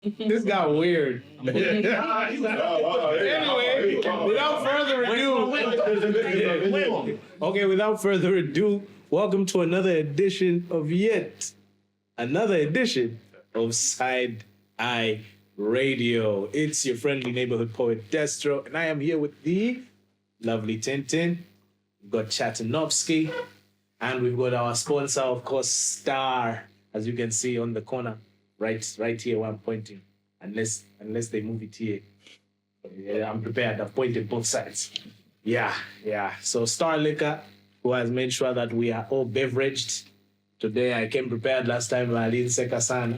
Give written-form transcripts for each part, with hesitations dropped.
This got weird. Anyway, without further ado, welcome to another edition of Side Eye Radio. It's your friendly neighborhood poet Destro, and I am here with the lovely Tintin. We've got Chatnovski, and we've got our sponsor, of course, Star, as you can see on the corner, right here where I'm pointing. Unless they move it here. Yeah, I'm prepared. I've pointed both sides. Yeah. So Star Liquor, who has made sure that we are all beveraged. Today I came prepared. Last time I didn't say kasana.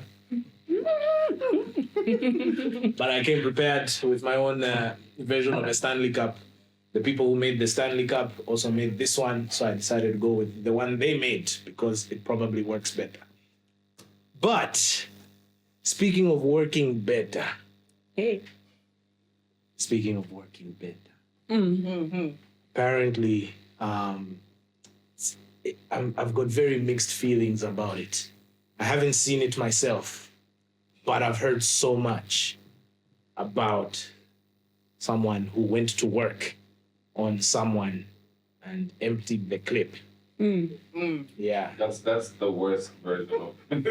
But I came prepared with my own version of a Stanley Cup. The people who made the Stanley Cup also made this one, so I decided to go with the one they made because it probably works better. But speaking of working better. Apparently, I've got very mixed feelings about it. I haven't seen it myself, but I've heard so much about someone who went to work on someone and emptied the clip. Yeah. That's the worst version of it.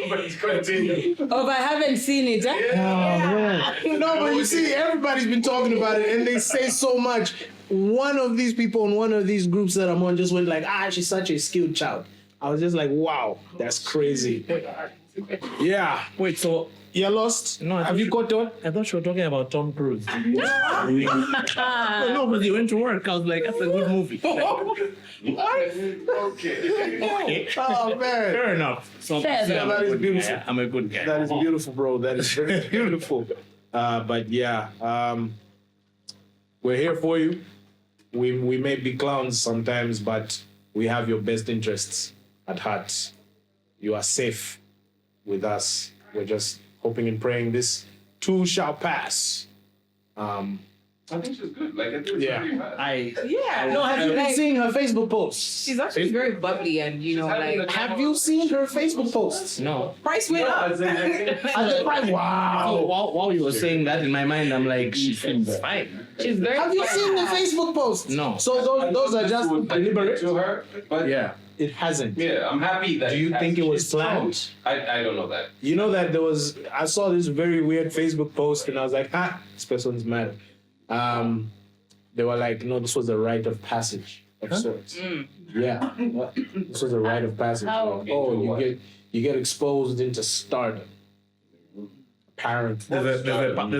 But continue. Oh, but I haven't seen it, huh? Yeah. No, but you see, everybody's been talking about it, and they say so much. One of these people in one of these groups that I'm on just went like, she's such a skilled child. I was just like, wow, that's crazy. Yeah. Wait, so you're lost? No, have you caught on? I thought you were talking about Tom Cruise. No, but he went to work. I was like, that's a good movie. Okay. Oh, man. Fair enough. So, Fair enough. That is beautiful. Yeah, I'm a good guy. That is beautiful, bro. That is very beautiful. But yeah, we're here for you. We may be clowns sometimes, but we have your best interests at heart. You are safe with us. We're just hoping and praying this too shall pass. I think she's good. Like, I think it's pretty bad. No, have you been seeing her Facebook posts? She's actually very bubbly and, Have you seen her Facebook posts? No. price went up. Wow. While you were saying that in my mind, I'm like, she seems fine. She's very Have you seen the Facebook posts? No. So those are just deliberate? To her, but Yeah. It hasn't. yeah, I'm happy that. Do you think it was she's strong. planned? I don't know that. You know that I saw this very weird Facebook post and I was like, this person's mad. They were like, no, this was a rite of passage of sorts. Yeah. This was a rite of passage. How? Like, you get exposed into stardom. Apparently. There's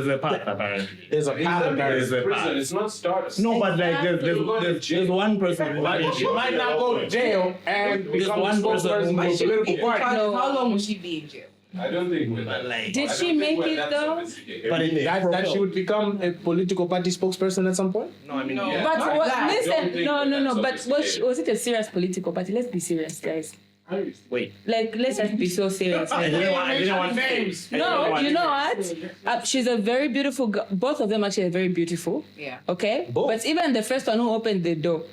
a path, apparently. There's a path apparently. There's a path. Prison, it's not Stardust. No, but like, there's one person who She might not go to jail and become one a spokesperson person for a political party. How long will she be in jail? I don't think we're that. Did she make it though? But That she would become a political party spokesperson at some point? No, I mean, No. yeah. But Not what, that. I don't listen, think no. that's But sophisticated. was it a serious political party? Let's be serious, guys. Wait. Like, let's just be so serious. I didn't want names. No, you know what? She's a very beautiful girl. Both of them actually are very beautiful. Yeah. Okay? Both? But even the first one who opened the door.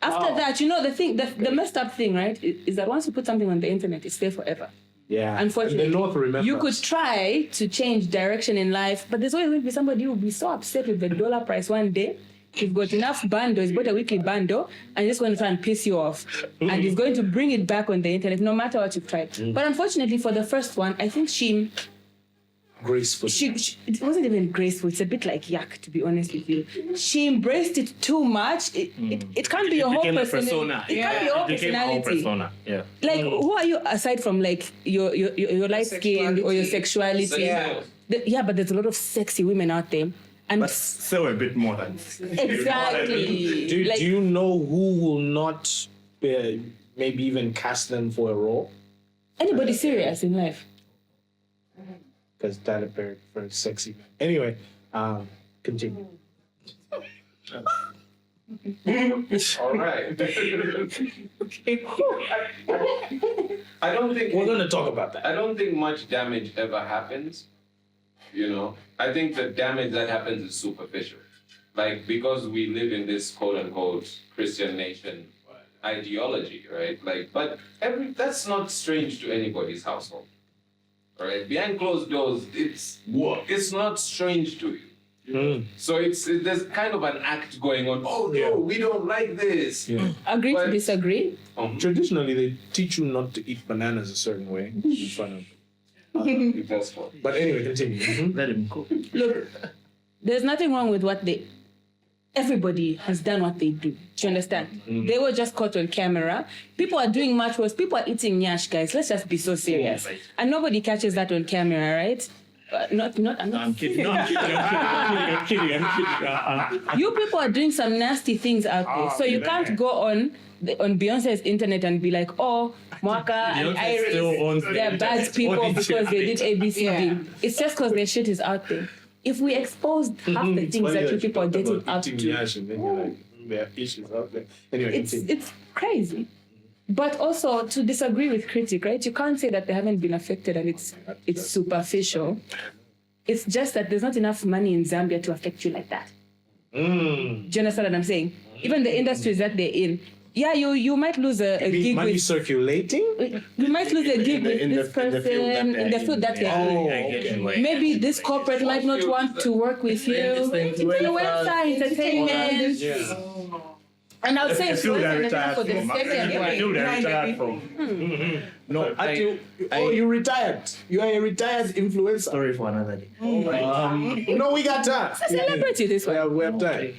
After that, the messed up thing, right, is that once you put something on the internet, it's there forever. Yeah. Unfortunately. And the North remembers. You could try to change direction in life, but there's always going to be somebody who will be so upset with the dollar price one day. He's got enough bundles, he's bought a weekly bundle, and he's just going to try and piss you off. And he's going to bring it back on the internet, no matter what you've tried. But unfortunately, for the first one, I think graceful. it wasn't even graceful. It's a bit like yuck, to be honest with you. She embraced it too much. It can't be your whole persona. It can't be your whole It became our personality. persona. Yeah. Like, who are you aside from like your light skin or your sexuality? Yeah. But there's a lot of sexy women out there. And But still a bit more than. exactly. Do you know who will not maybe even cast them for a role? Anybody serious in life? Because that are very, very sexy. Anyway, continue. All right. I don't think We're going to talk about that. I don't think much damage ever happens. I think the damage that happens is superficial. Like, because we live in this quote unquote Christian nation, ideology, right? Like, but that's not strange to anybody's household, right? Behind closed doors, it's not strange to you. So there's kind of an act going on. Oh no, we don't like this. Yeah. Agree to disagree. Traditionally, they teach you not to eat bananas a certain way in front of. But anyway, continue. Let him go. Look, there's nothing wrong with everybody has done what they do. Do you understand? They were just caught on camera. People are doing much worse. People are eating nyash, guys. Let's just be so serious. And nobody catches that on camera, right? I'm not I'm kidding. You people are doing some nasty things out there. So you can't go on Beyonce's internet and be like, oh, Mwaka and Beyonce still owns Iris, the they're bad internet. people because they did ABCD. It's just because their shit is out there. If we exposed half the things that you people are getting up to, And then you're like, there are issues out there. Anyway, it's crazy. But also to disagree with critic, right? You can't say that they haven't been affected and it's superficial. It's just that there's not enough money in Zambia to affect you like that. Do you understand what I'm saying? Even the industries that they're in, yeah, you might lose a gig money with. circulating? You might lose a gig with this person in the field that they're in. I get you. Maybe this corporate might not want to work with you. Influencer, entertainment. And I would say influencer for the second one. No, you retired. You are a retired influencer. Sorry for another day. No, we got time. It's a celebrity, this one. We have time.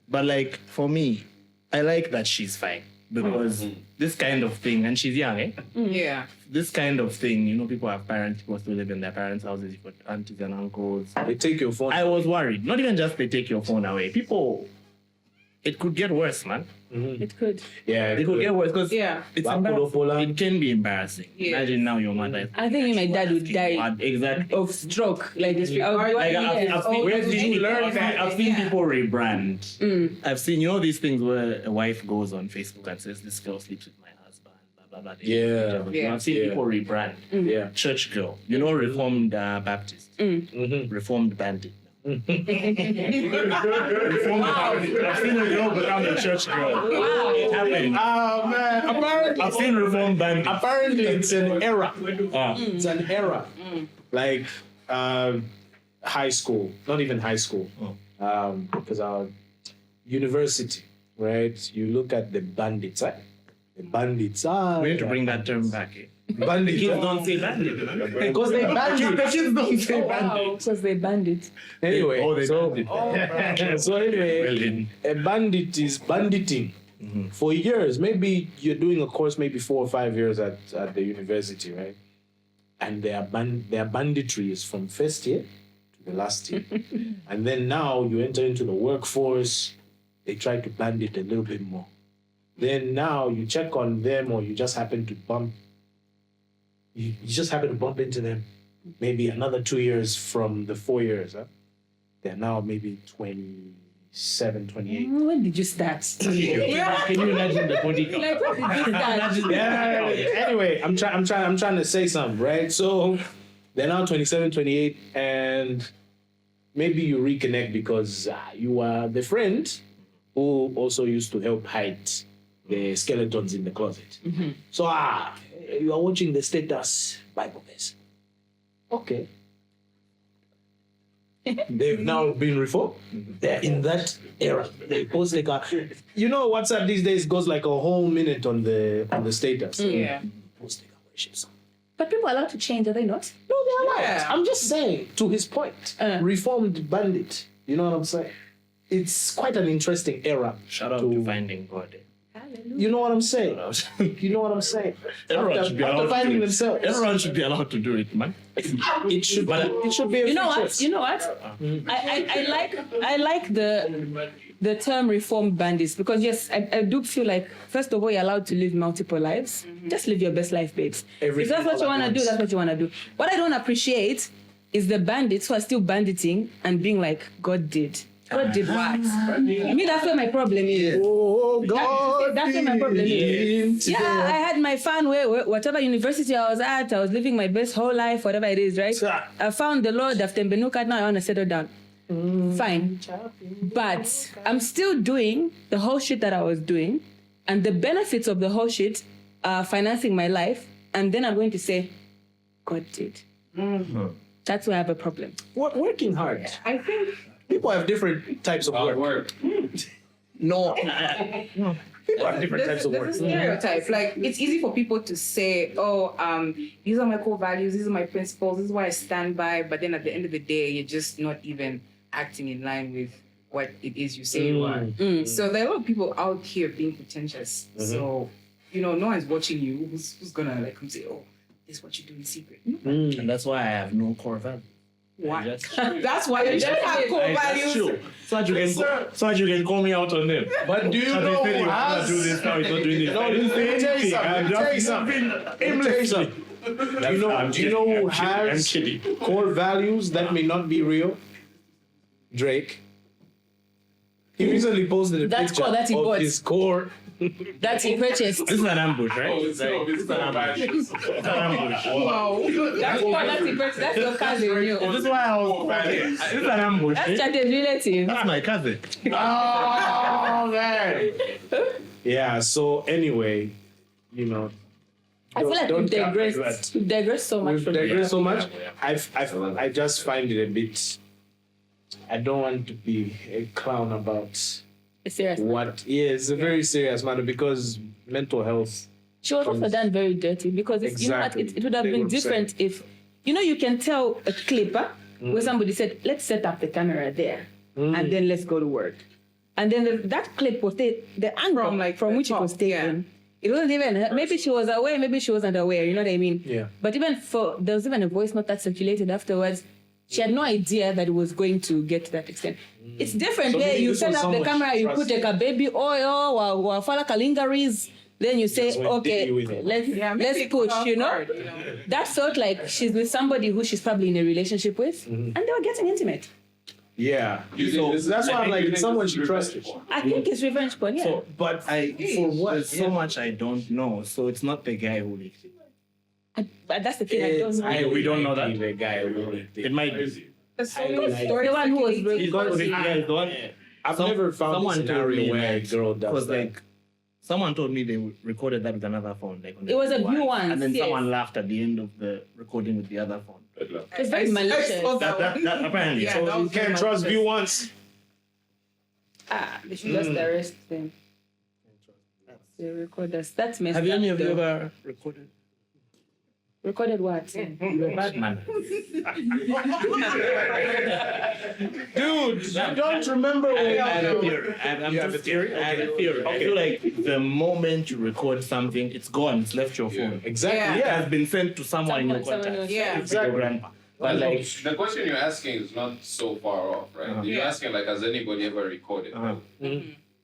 But like for me, I like that she's fine because this kind of thing, and she's young, eh? Yeah. This kind of thing, people have parents, people still live in their parents' houses, you've got aunties and uncles. They take your phone. I was worried. Not even just they take your phone away. People, it could get worse, man. It could. Yeah, It could get worse because Yeah. it's Wakulopola. it can be embarrassing. Yeah. Imagine now your mother is I think my dad would die exactly. of stroke. Like this. Like I've seen, Where did you learn that? I've seen people rebrand. I've seen these things where a wife goes on Facebook and says this girl sleeps with my husband, blah blah blah. Yeah. Yeah. I've seen people rebrand. Yeah. Church girl, Reformed Baptist, Reformed Bandit. I've seen a girl become a church girl. Wow. It happened. Oh man! Apparently, I've seen Reformed Bandit. apparently it's an era. It's an era. Like high school, not even high school, because our university, right? You look at the bandits, right? The bandits. We need to bring that term back. Bandits. Kids don't say bandit. Because they bandit. The kids don't say bandit. Wow, because they banned it. Anyway, Oh, they so, bandit. so anyway, Brilliant. a bandit is banditing for years. Maybe you're doing a course, maybe 4 or 5 years at the university, right? And their banditry is from first year to the last year. And then now you enter into the workforce, they try to bandit a little bit more. Then now you check on them or you just happen to bump into them maybe another 2 years from the 4 years. Huh? They're now maybe 27, 28. When did you start? Can you imagine the 20? Like, when did you start? Yeah. Anyway, I'm trying to say something, right? So they're now 27, 28, and maybe you reconnect because you are the friend who also used to help hide the skeletons in the closet. So you are watching the status Bible verse. Okay. They've now been reformed. They're in that era. They post like WhatsApp these days goes like a whole minute on the status. Yeah. Post like a worship song. But people are allowed to change, are they not? No, they're allowed. Yeah. I'm just saying, to his point, reformed bandit. You know what I'm saying? It's quite an interesting era. Shout out to Finding God. Hallelujah. You know what I'm saying? You know what I'm saying? Everyone should be allowed to finding do it. themselves. Everyone should be allowed to do it, man. It should be a You know what? feature. You know what? I like the term reformed bandits because yes, I do feel like first of all you're allowed to live multiple lives. Just live your best life, babes. If that's what you want to do, that's what you want to do. What I don't appreciate is the bandits who are still banditing and being like, God did. God did what? Me, that's where my problem is. Oh, God. That's where my problem is. Yeah, I had my fun whatever university I was at, I was living my best whole life, whatever it is, right? I found the Lord after Mbenuka, now I want to settle down. Fine. But I'm still doing the whole shit that I was doing. and the benefits of the whole shit are financing my life, and then I'm going to say, God did. That's where I have a problem. Working hard. I think People have different types of work. No. People have different types of work. there's a stereotype. Like, it's easy for people to say, these are my core values, these are my principles, this is what I stand by. But then at the end of the day, you're just not even acting in line with what it is you say you are. So there are a lot of people out here being pretentious. So, no one's watching you. Who's gonna like come say, oh, this is what you do in secret? And that's why I have no core values. Why? Just- That's why you should have core That's values. true. So that you can call me out on them. But do you So they know say who he's gonna has... do this now, he's not doing this. No, let me tell you something. Let me tell you something. Do you know who has core values that may not be real? Drake. He recently posted a That's picture core that he of bought. his core. That's he purchased. This is an ambush, right? Oh, it's an ambush. That's core that he purchased. That's your cousin. You. This is why I was. This is an ambush. That's Chat's relative. That's my cousin. Oh, man. Yeah, so anyway, I feel like don't we've count digressed. We've digressed so much we've from digressed so much. Yeah. I just find it a bit... I don't want to be a clown about the serious. what... Yeah, it's a very serious matter because mental health... She was also done very dirty because it's, Exactly. it would have been 100%. different if, you can tell a clip where somebody said, let's set up the camera there and then let's go to work. And then that clip was the angle from the which it was top, taken. It wasn't even, maybe she was aware, maybe she wasn't aware, you know what I mean? Yeah. But there was even a voice note that circulated afterwards. She had no idea that it was going to get to that extent. It's different So where maybe you this set was up the someone camera, she you put trusted. like a baby oil or fala kalingaries, then you say, That's what okay, did you with it. let's maybe push, caught you know? off guard, That felt like she's with somebody who she's probably in a relationship with, and they were getting intimate. Yeah. You So think this is- that's why I I'm think like, you it's think someone this she is trusted. revenge I think it's revenge porn, yeah. So, but for what? There's so much I don't know. So it's not the guy who leaked it. But that's the thing, I don't know. We don't know that. The guy who leaked it. It might be. There's so many like- stories The one who was circulating. Because the guy is the one. I've never found a someone told scenario me, where a like, girl does because that. like someone told me they recorded that with another phone. Like on the It was a view view one, and then yes. someone laughed at the end of the recording with the other phone. It's very malicious. saw That apparently. Yeah, So that You was very can't trust malicious. view once. They should just arrest them. The recorders. That's messed have you up, any of you though. ever recorded? Recorded what? You're a bad man. Dude, you don't remember when... I have a theory. You have a theory? I have a theory. I feel like the moment you record something, it's gone. It's left your phone. Exactly, Yeah. It yeah. has been sent to someone in your Someone contact. else. Yeah. It's your grandpa. But But like, the question you're asking is not so far off, right? You're Yeah. asking like, has anybody ever recorded?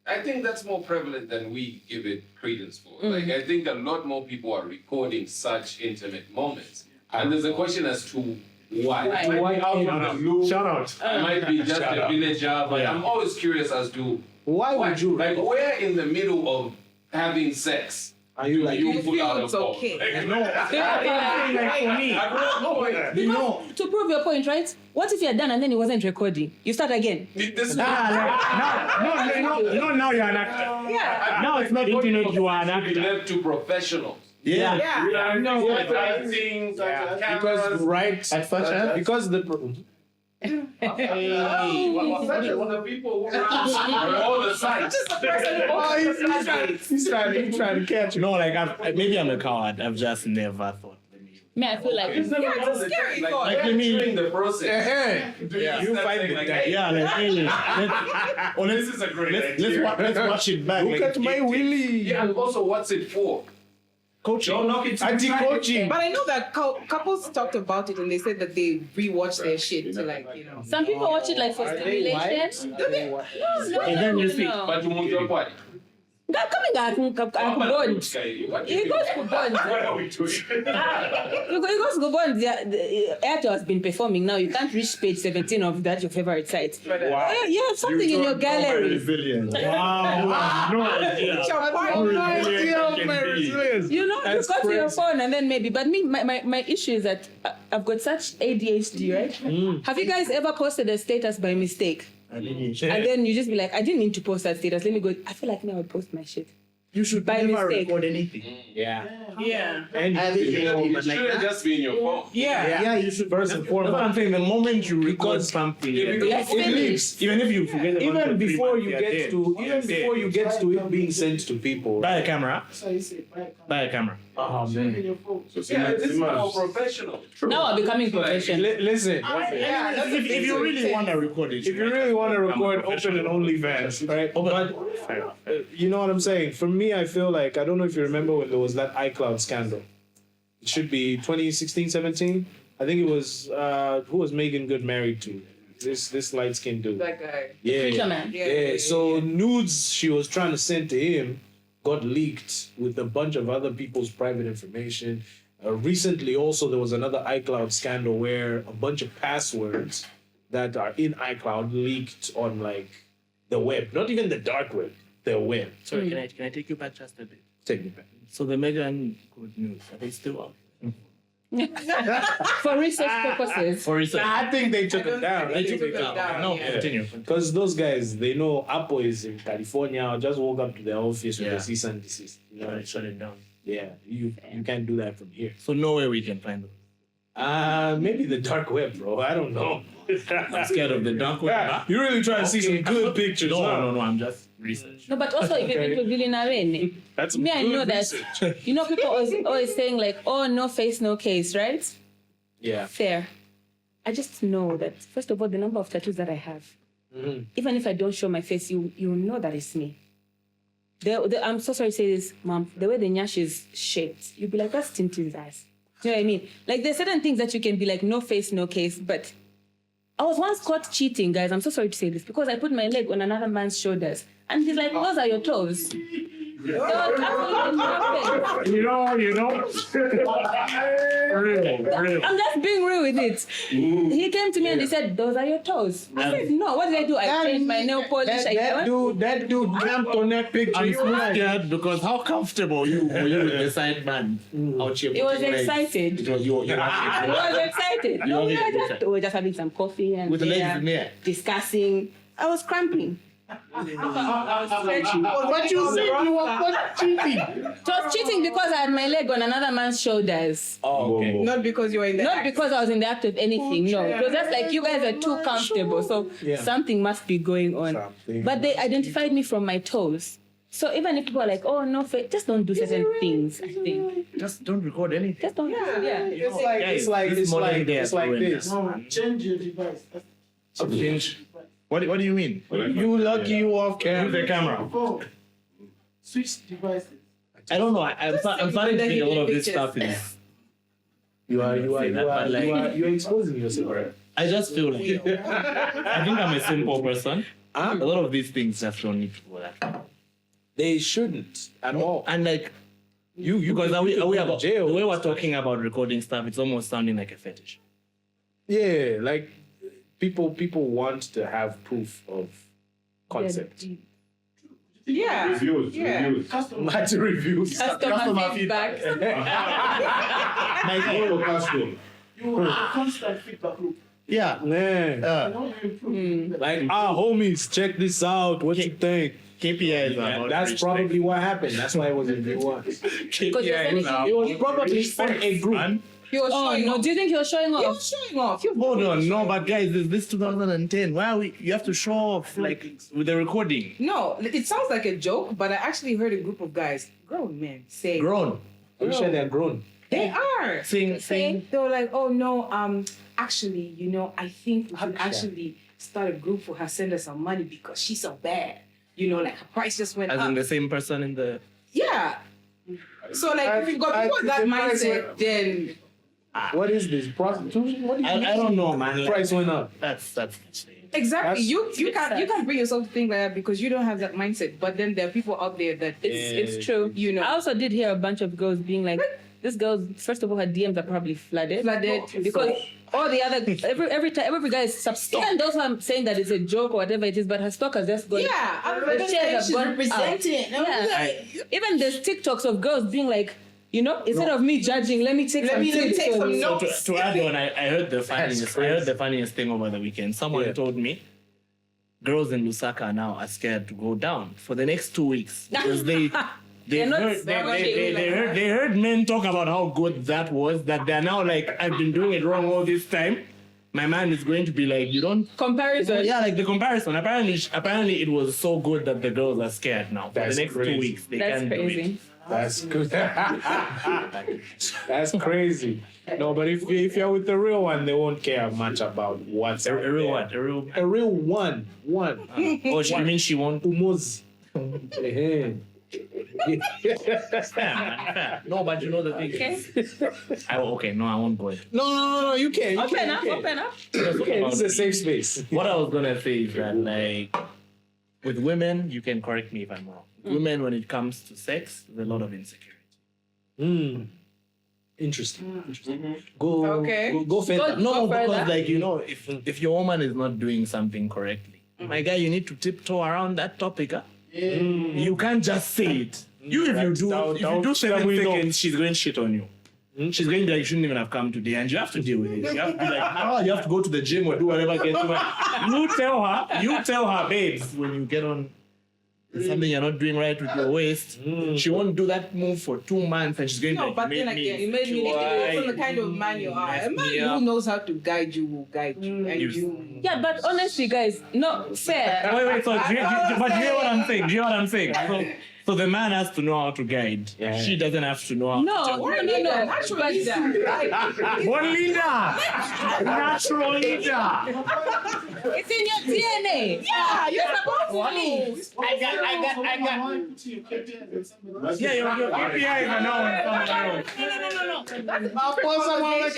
I think that's more prevalent than we give it credence for. Like, I think a lot more people are recording such intimate moments. And there's a question as to why. Why? It might be out of the blue. Shout out. It might be just a villager, but I'm always curious as to Why would you... like, where in the middle of having sex Are you like... you You pull feel out a it's phone? okay. Like, no. Like for me, Because no. to prove your point, right? What if you're done and then it wasn't recording? You start again. this is No, now you're an actor. Yeah. Now it's not internet, you are an should be actor. left to professionals. Yeah. Yeah. Things, Because, right... As such as? Because the... the people who run all the sites. He's trying to catch you. No, like maybe I'm a coward. I've just never thought. Me, I feel like It's a scary thought. Like, let me- during the process. You find the guy. Yeah, like hey, This is a great idea. let's watch it back. Look like, at my willy. Yeah, and also what's it for? coaching. Don't knock it to Anti-coaching. But I know that couples talked about it and they said that they rewatch their shit to some people watch it like for stimulation. No, And then you see, no. But you move your body. Coming back, bond. It goes to bond. What are we doing? It goes to bond. The Airtel has been performing now. You can't reach page 17 of that your favorite site. Wow. You have something in your gallery. Resilience. Wow. No idea. How resilient You know, That's you go to your crazy. phone and then maybe. But me, my issue is that I've got such ADHD, right? Have you guys ever posted a status by mistake? And then you just be like, I didn't mean to post that status. Let me go. I feel like now I would post my shit. you should By never mistake. record anything. Yeah. Yeah. And I think, It but like shouldn't that. just be in your phone. Yeah. You should First and That's what I'm foremost, saying. The moment you record Because something, Yes, it even- lives. even if you forget about Even it 3 before months, you you're get dead. to You're even dead. before you get to it being sent to people. Buy a camera. Buy a camera. Oh man. So this is more professional. Now I'm becoming professional. Listen, If you really want to record it, if you really want to record, open an OnlyFans, right? But you know what I'm saying? For me, I feel like, I don't know if you remember when there was that iCloud scandal. It should be 2016, 17. I think it was, who was Megan Good married to? This light-skinned dude. That guy. Yeah. Preacher man. Yeah. So nudes she was trying to send to him got leaked with a bunch of other people's private information. Recently, also, there was another iCloud scandal where a bunch of passwords that are in iCloud leaked on like the web, not even the dark web, the web. Sorry, can I take you back just a bit? Take me back. So the Megan Good News, are they still out? For research purposes. For research. I think they took it down. They took it down. No, Yeah. continue. Because those guys, they know Apple is in California. I'll just walk up to their office with Yeah. a cease and desist. You know, Shut it down. yeah, you can't do that from here. So nowhere we can find them. Maybe the dark web, bro. I don't know. I'm scared of the dark web. Yeah, you're really trying to see some good pictures. No, huh? no, I'm just research. No, but also if you've been to Villinarene, That's me, I good know that, research. you know, people always saying like, oh, no face, no case, right? Yeah. Fair. I just know that, first of all, the number of tattoos that I have, Mm-hmm. even if I don't show my face, you know that it's me. I'm so sorry to say this, Mom. The way the nyash is shaped, you'd be like, that's Tintin's eyes. Do you know what I mean? Like, there's certain things that you can be like, no face, no case. But I was once caught cheating, guys. I'm so sorry to say this, because I put my leg on another man's shoulders. And he's like, those are your toes. There was absolutely nothing. You know. Real. I'm just being real with it. He came to me and he said, those are your toes. I said, no, what did I do? I changed my nail polish. That dude camped on that picture. I'm You so right. scared because how comfortable were you with the side man out here? He was putting legs? excited. It was you. I was excited. You No, were we excited. were just having some coffee and With the we legs were in the air. discussing. I was cramping. But you said you were not cheating. So I was cheating because I had my leg on another man's shoulders. Oh, okay. Not because you were in the Not act. because I was in the act of anything, no. It was just like you guys are too comfortable, so Yeah. something must be going on. Something But they identified me from my toes. So even if people are like, oh, no, just don't do certain things, I think. Just don't record anything. Just don't, yeah. It's like Guys, it's like this it's modern like day it's has like ruined this. us. Change your device. Change. What do you mean? You lucky you off Use camera. the camera. Phone. Switch devices. I don't know. I'm starting to think a lot of this stuff is. You're exposing yourself. Right? I just feel like I think I'm a simple person. A lot of these things just don't need to go that far. They shouldn't at all. And like You because are we about jail? the way we're talking about recording stuff, it's almost sounding like a fetish. Yeah, like people want to have proof of concept. Yeah. Reviews. Yeah. Customer. Match reviews. Customer feedback. You are a constant feedback loop. Yeah. Man. You want to improve. Like, homies, check this out. What you think? KPIs are Yeah, about that's reach. probably what happened. That's why it was in view once. KPIs are It was probably on a group. He was Oh, showing no. off. Do you think he was showing He off? was showing off. Hold on, no, but guys, is this 2010? Why are you have to show off like with the recording? No, it sounds like a joke, but I actually heard a group of guys, grown men, say Grown. You said they're grown. they are. Saying They were like, oh no, actually, I think we should actually start a group for her, send her some money because she's so bad. Like her price just went as up. in the same person in the Yeah. So like if you've got people with that mindset, then What is this? Prostitution? What do you I don't know, man. Like, Price went up. that's exactly That's- you can't bring yourself to think like that because you don't have that mindset. But then there are people out there that It's true. I also did hear a bunch of girls being like, this girl, first of all, her DMs are probably flooded. Because all the other, every time, every guy is even those who are saying that it's a joke or whatever it is, but her stock has just gone. The shares have gone up. Yeah. Even there's TikToks of girls being like, instead of me judging, let me take some notes. To add on, I heard the funniest thing over the weekend. Someone Yeah. told me girls in Lusaka now are scared to go down for the next 2 weeks because They They're not heard men talk about how good that was, that they're now like, I've been doing it wrong all this time. My man is going to be like, you don't. comparison. Yeah, like the comparison. Apparently it was so good that the girls are scared now. For That's the next crazy. 2 weeks, they That's can't do crazy. it. That's good. That's crazy. No, but if you're with the real one, they won't care much about what's A real what? A real. A real one. Oh, she means she won't. Umozi. Fair. No, but you know the thing. Okay, no, I won't go. No, you can. You Open can, up, you can. open up. Okay, this is a safe space. What I was gonna say is that, like, with women, you can correct me if I'm wrong. With women, when it comes to sex, there's a lot of insecurity. Interesting. Go. Okay. Go further. Go No, further. because like if your woman is not doing something correctly, my guy, you need to tiptoe around that topic. Huh? You can't just say it. If you do 7 seconds, she's going to shit on you. She's going to be like, you shouldn't even have come today, and you have to deal with it. You have to be like, oh, you have to go to the gym or do whatever gets you. You tell her, babes, when you get on something you're not doing right with your waist, she won't do that move for 2 months, and she's going to No, like, but then again, you made me depends on the kind of man you are. A man who knows how to guide you will guide you. And you Yeah, but honestly, guys, no fair. Wait, so do you hear what I'm saying? Do you hear what I'm saying? So the man has to know how to guide. Yeah. She doesn't have to know how to No. natural leader. One leader! Natural leader! It's in your DNA. Yeah, you're supposed to lead. I got. Yeah, your KPI is announced. Because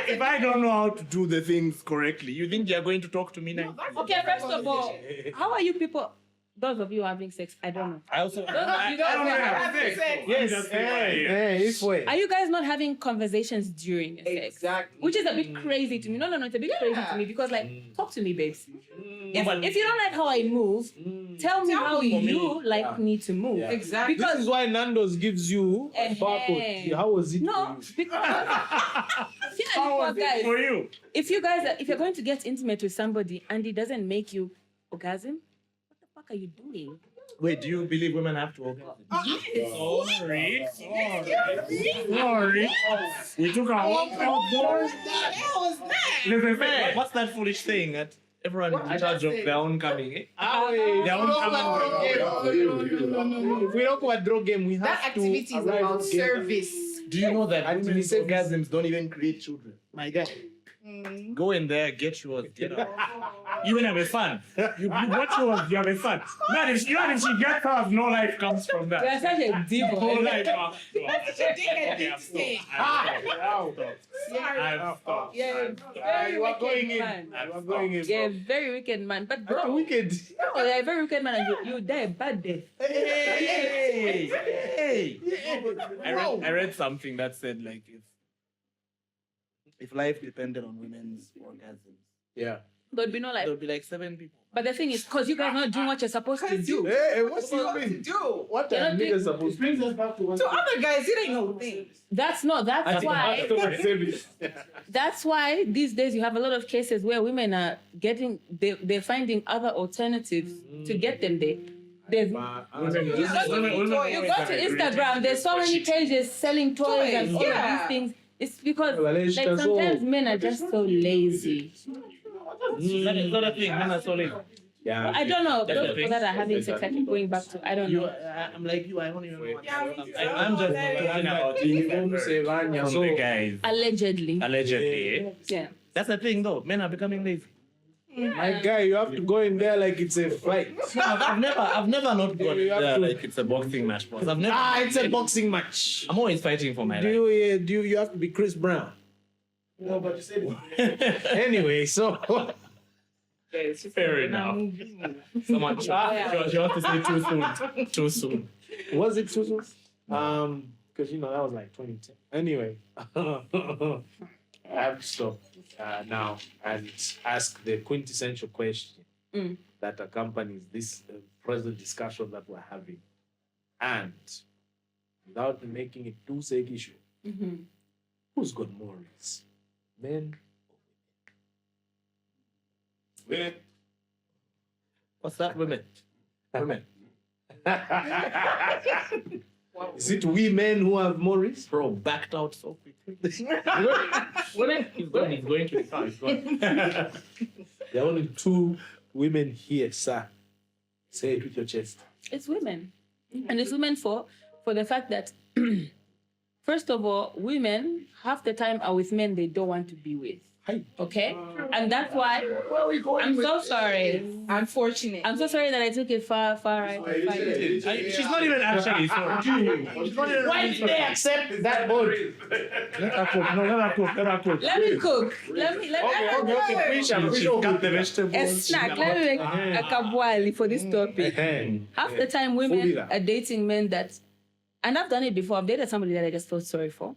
if I don't know how to do the things correctly, you think you're going to talk to me now? Okay, first of all, how are you people? Those of you having sex, I don't know. I also. You I don't have sex. Yes. Hey, it's way. Are you guys not having conversations during your sex? Exactly. Which is a bit crazy to me. No, it's a bit crazy to me because, like, talk to me, babes. If you don't like how I move, tell me how you like me to move. Yeah. Exactly. This is why Nando's gives you a barcode. How was it No, for you? because How was it for you? if you're going to get intimate with somebody and it doesn't make you orgasm, what the fuck are you doing? Wait, do you believe women have to orgasm? Sorry. We took our own board. Listen, what's that foolish thing that everyone is in charge of their own coming? Eh? Their own coming. If we don't go a draw game, we have That activity to is arrive about together. service. Do you know that Until women's he says- orgasms don't even create children? My guy. Go in there, get yours, get out. You will have a son. You watch yours, you have a son. Not if she gets hers, no life comes from that. You're such a diva. No life comes from That's such a dickhead thing. I've stopped. Yeah, very You are wicked going in. man. You are going in. Yeah, very wicked man. But bro, Wicked. no, you're a very wicked man and you die a bad death. Hey! I read something that said like if life depended on women's orgasms, Yeah. There'd be no life. there'd be like 7 people. But the thing is, because you guys are not doing what you're supposed to do. Hey, what's you What to mean? do? What You're are not niggas doing- supposed It to brings us back to one. To other guys, it ain't no thing. That's why these days you have a lot of cases where women are they're finding other alternatives to get them there. There's, you go to Instagram, there's so many pages selling toys and all of Yeah. these things. It's because Well, like sometimes men are just so lazy. It's not a thing, men are so lazy. Yeah. I don't know. That's Those the people that are having sex, I keep going back to, I don't You, know. I'm like you, I don't even know. I'm I'm just talking about from the guys. Allegedly. Allegedly. Yeah. That's the thing though, men are becoming lazy. My guy, you have to go in there like it's a fight. No, I've never not gone You have there to- like it's a boxing match, boss. I've never. It's a boxing match. I'm always fighting for my Do life. you have to be Chris Brown? No, but you said it. Anyway, so Fair enough. Someone she wants to say too soon. Too soon. was it Susan? Because that was like 2010. Anyway, I have to stop now and ask the quintessential question that accompanies this present discussion that we're having, and without making it too issue, who's got more rights, men? What's that, women? Women. Is it women who have more risk? Bro, backed out so quickly. He's going to the car. He's gone. There are only 2 women here, sir. Say it with your chest. It's women. And it's women for the fact that, first of all, women half the time are with men they don't want to be with. Hi. Okay? And that's why I'm so sorry. Unfortunate. I'm so sorry that I took it far right. She's not even actually sorry. Why did they accept that board? Let her cook. No, let her cook. Let her cook. Let me cook. Let me Fish Cut the vegetables. a snack. Let me make a kabwali for this topic. Half the time women are dating men that, and I've done it before. I've dated somebody that I just felt sorry for.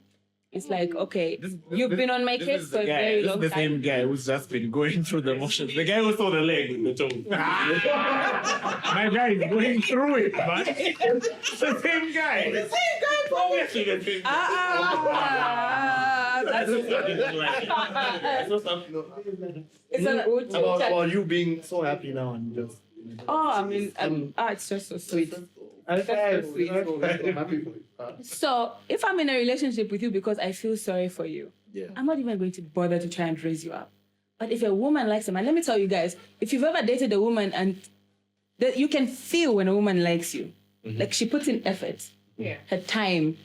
It's like, okay, you've been on my case for a very long time. This is the same guy who's just been going through the motions. The guy who saw the leg with the toe. My guy is going through it, man. It's the same guy. The same guy, obviously the same guy. It's an About you being so happy now and just. I mean, it's just so sweet. So if I'm in a relationship with you because I feel sorry for you, I'm not even going to bother to try and raise you up. But if a woman likes a man, let me tell you guys, if you've ever dated a woman and you can feel when a woman likes you, like she puts in effort, her time.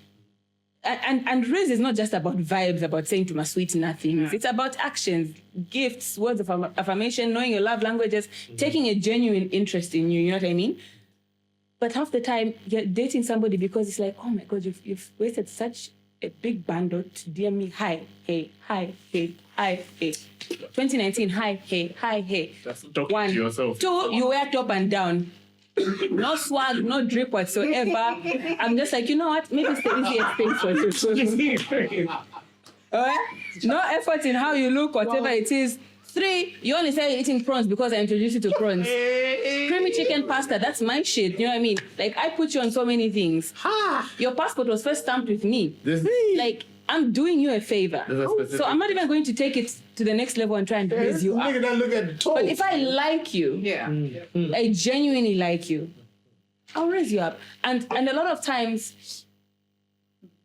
And raise is not just about vibes, about saying to my sweet nothings. It's about actions, gifts, words of affirmation, knowing your love languages, taking a genuine interest in you, you know what I mean? But half the time, you're dating somebody because it's like, oh my God, you've wasted such a big bundle to DM me, hi, hey, hi, hey, hi, hey. 2019, hi, hey, hi, hey. Just talk One, to yourself. 2, you wear top and down. No swag, no drip whatsoever. I'm just like, you know what? Maybe it's the easiest thing for you. No effort in how you look, whatever it is. 3, you only say you're eating prawns because I introduced you to prawns. Creamy chicken pasta, that's my shit. You know what I mean? Like, I put you on so many things. Your passport was first stamped with me. Like, I'm doing you a favor. So I'm not even going to take it to the next level and try and raise you up. Look at the toe. But if I like you, I genuinely like you, I'll raise you up. And a lot of times,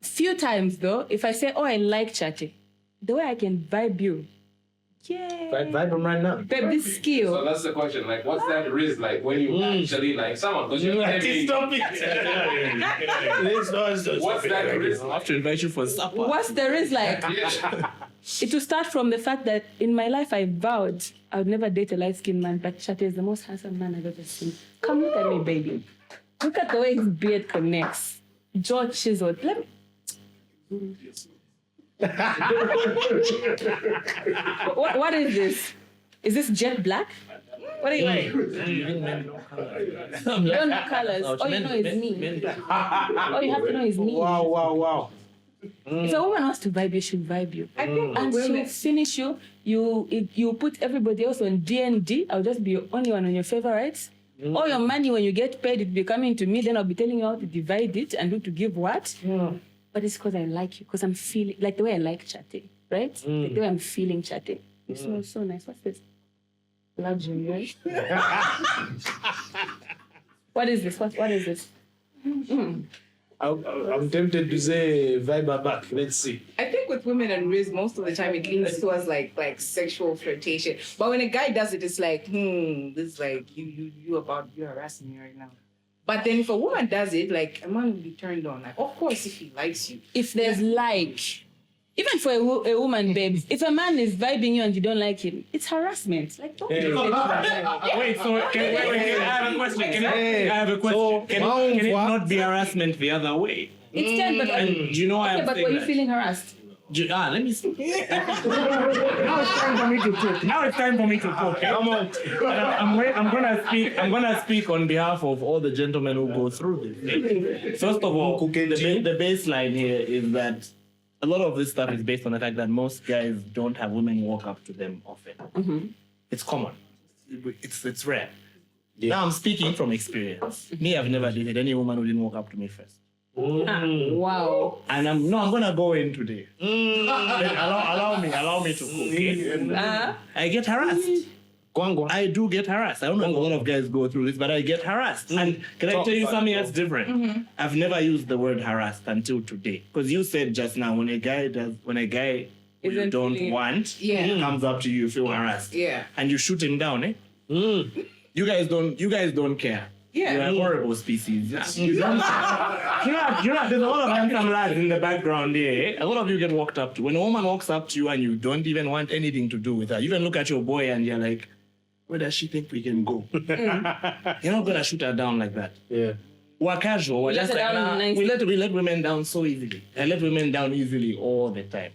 few times though, if I say, oh, I like Chate, the way I can vibe you, Vibe him right now. babe, this skill. So that's the question. Like, what's that risk like when you actually like someone? Because you're having, what's that risk? I have to invite you for supper. What's the risk like? It will start from the fact that in my life I vowed I would never date a light-skinned man, but Chate is the most handsome man I've ever seen. Come look at me, baby. Look at the way his beard connects. Jaw chiseled. Let me... what is this? Is this jet black? What are you wearing? You don't know colors. All you know is me. All you have to know is me. Wow. If a woman wants to vibe you, she'll vibe you. I think and she'll finish you. You put everybody else on D&D. I'll just be your only one on your favorites. All your money, when you get paid, it'll be coming to me. Then I'll be telling you how to divide it and who to give what. But it's because I like you, because I'm feeling, like the way I like Chate, right? Like the way I'm feeling Chate. You smell so nice. What's this? Luxury, right? What is this? What is this? I'm tempted to say vibe her back. Let's see. I think with women and Riz, most of the time it leans towards like sexual flirtation. But when a guy does it, it's like, this is like you're harassing me right now. But then if a woman does it, like a man will be turned on. Like, of course, if he likes you. If there's like, even for a woman, babes, if a man is vibing you and you don't like him, it's harassment. Like, don't Wait, so I have a question. Can it not be harassment the other way? It can, but Do you know why I'm but saying were you that? feeling harassed? Let me speak. Now it's time for me to talk. Come on. I'm gonna speak on behalf of all the gentlemen who go through this. First of all, the baseline here is that a lot of this stuff is based on the fact that most guys don't have women walk up to them often. It's common. It's rare. Now I'm speaking from experience. Me, I've never dated any woman who didn't walk up to me first. Wow. And I'm gonna go in today. Allow me to cook. I get harassed. I do get harassed. I don't know if a lot of guys go through this, but I get harassed. And can I tell you something that's different? I've never used the word harassed until today. Because you said just now, when a guy you Isn't don't feeling- want comes up to you, you feel harassed. Yeah. And you shoot him down, eh? You guys don't care. Yeah. You're a horrible species. You don't there's a lot of handsome lads in the background here. A lot of you get walked up to. When a woman walks up to you and you don't even want anything to do with her, you even look at your boy and you're like, where does she think we can go? You're not gonna shoot her down like that. Yeah. We're casual. We're just let her like, down nah, nicely. we let women down so easily. I let women down easily all the time.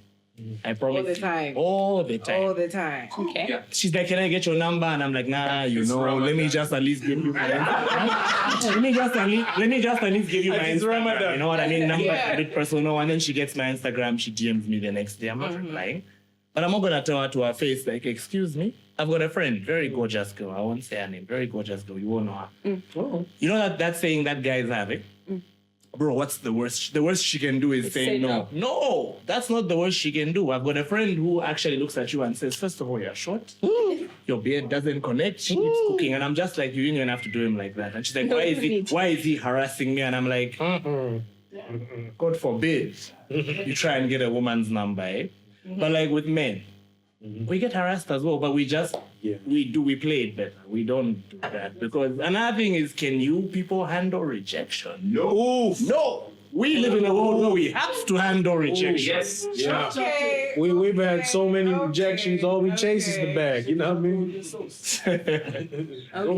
I promise. All the time. All the time. All the time. Okay. Yeah. She's like, can I get your number? And I'm like, nah, let me just at least give you my let me just at least give you my Instagram. You know what I mean? Number a bit personal. And then she gets my Instagram. She DMs me the next day. I'm not replying. But I'm not going to tell her to her face, like, excuse me. I've got a friend, very gorgeous girl. I won't say her name. Very gorgeous girl. You won't know her. You know that saying that guys have, eh? Bro, what's the worst? The worst she can do is say no. No, that's not the worst she can do. I've got a friend who actually looks at you and says, first of all, you're short. Your beard doesn't connect. She keeps cooking. And I'm just like, you didn't even have to do him like that. And she's like, why is he harassing me? And I'm like, God forbid you try and get a woman's number, eh? But like with men, we get harassed as well, but we play it better. We don't do that. Because another thing is, can you people handle rejection? No. We live in a world where we have to handle rejection. Yes. Yeah. Okay. We've had so many rejections, all we chase is the bag, you know what I mean?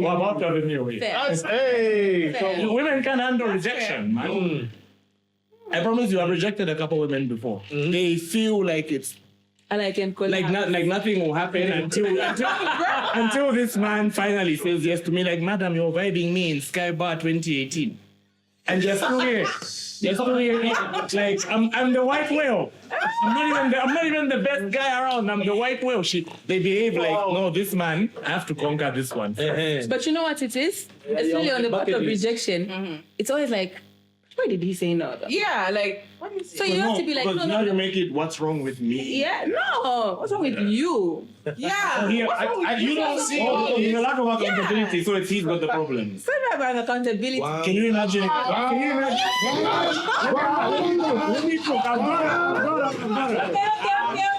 What about the new Fair. Hey! Fair. Women can handle rejection, man. I promise you, I've rejected a couple women before. They feel like it's And I can call like nothing will happen until this man finally says yes to me. Like, madam, you're vibing me in Sky Bar 2018, and you're still here. You're still here. Like, I'm the white whale. I'm not even the best guy around. I'm the white whale. They behave like, no, this man, I have to conquer this one. But you know what it is? Especially on the part of rejection, it's always like, why did he say no? Though? Yeah, like, what is it? So you have to be like, because now you make it, what's wrong with me? Yeah, no. What's wrong with you? Yeah. Here, What's wrong with you don't see. There's a lack of accountability, so it's he's got the problem. So about accountability. Can you imagine? Can you imagine? Let me talk. I've got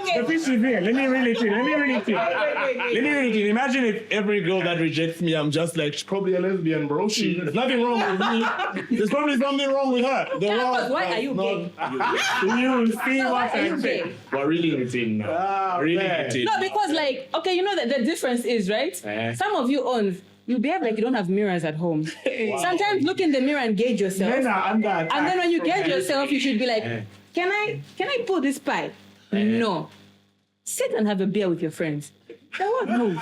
Okay. the fish is here. Let me really think. Imagine if every girl that rejects me, I'm just like, she's probably a lesbian, bro. There's nothing wrong with me. There's probably something wrong with her. Why are you gay? You see So what why are you I'm gay? saying? We're really eating now. Really eating. No, because like, okay, you know that the difference is, right? Some of you you behave like you don't have mirrors at home. Sometimes look in the mirror and gauge yourself. Men are under attack. And then when you gauge yourself, you should be like, can I pull this pie? No. Sit and have a beer with your friends. That won't move.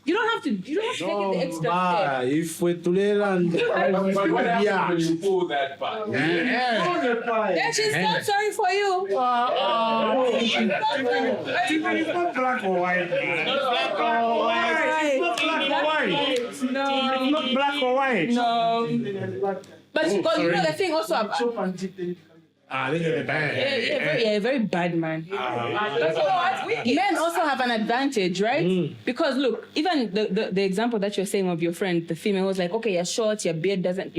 You don't have to take it the extra step. If we're together and But what happens when you pull that part? Then she's not sorry for you. It's not black or white. It's not black or white. It's not black or white. No. It's not black or white. No. But because you know the thing also about This is the bad. a very bad man. But you know what? Men also have an advantage, right? Because look, even the example that you're saying of your friend, the female was like, okay, you're short, your beard doesn't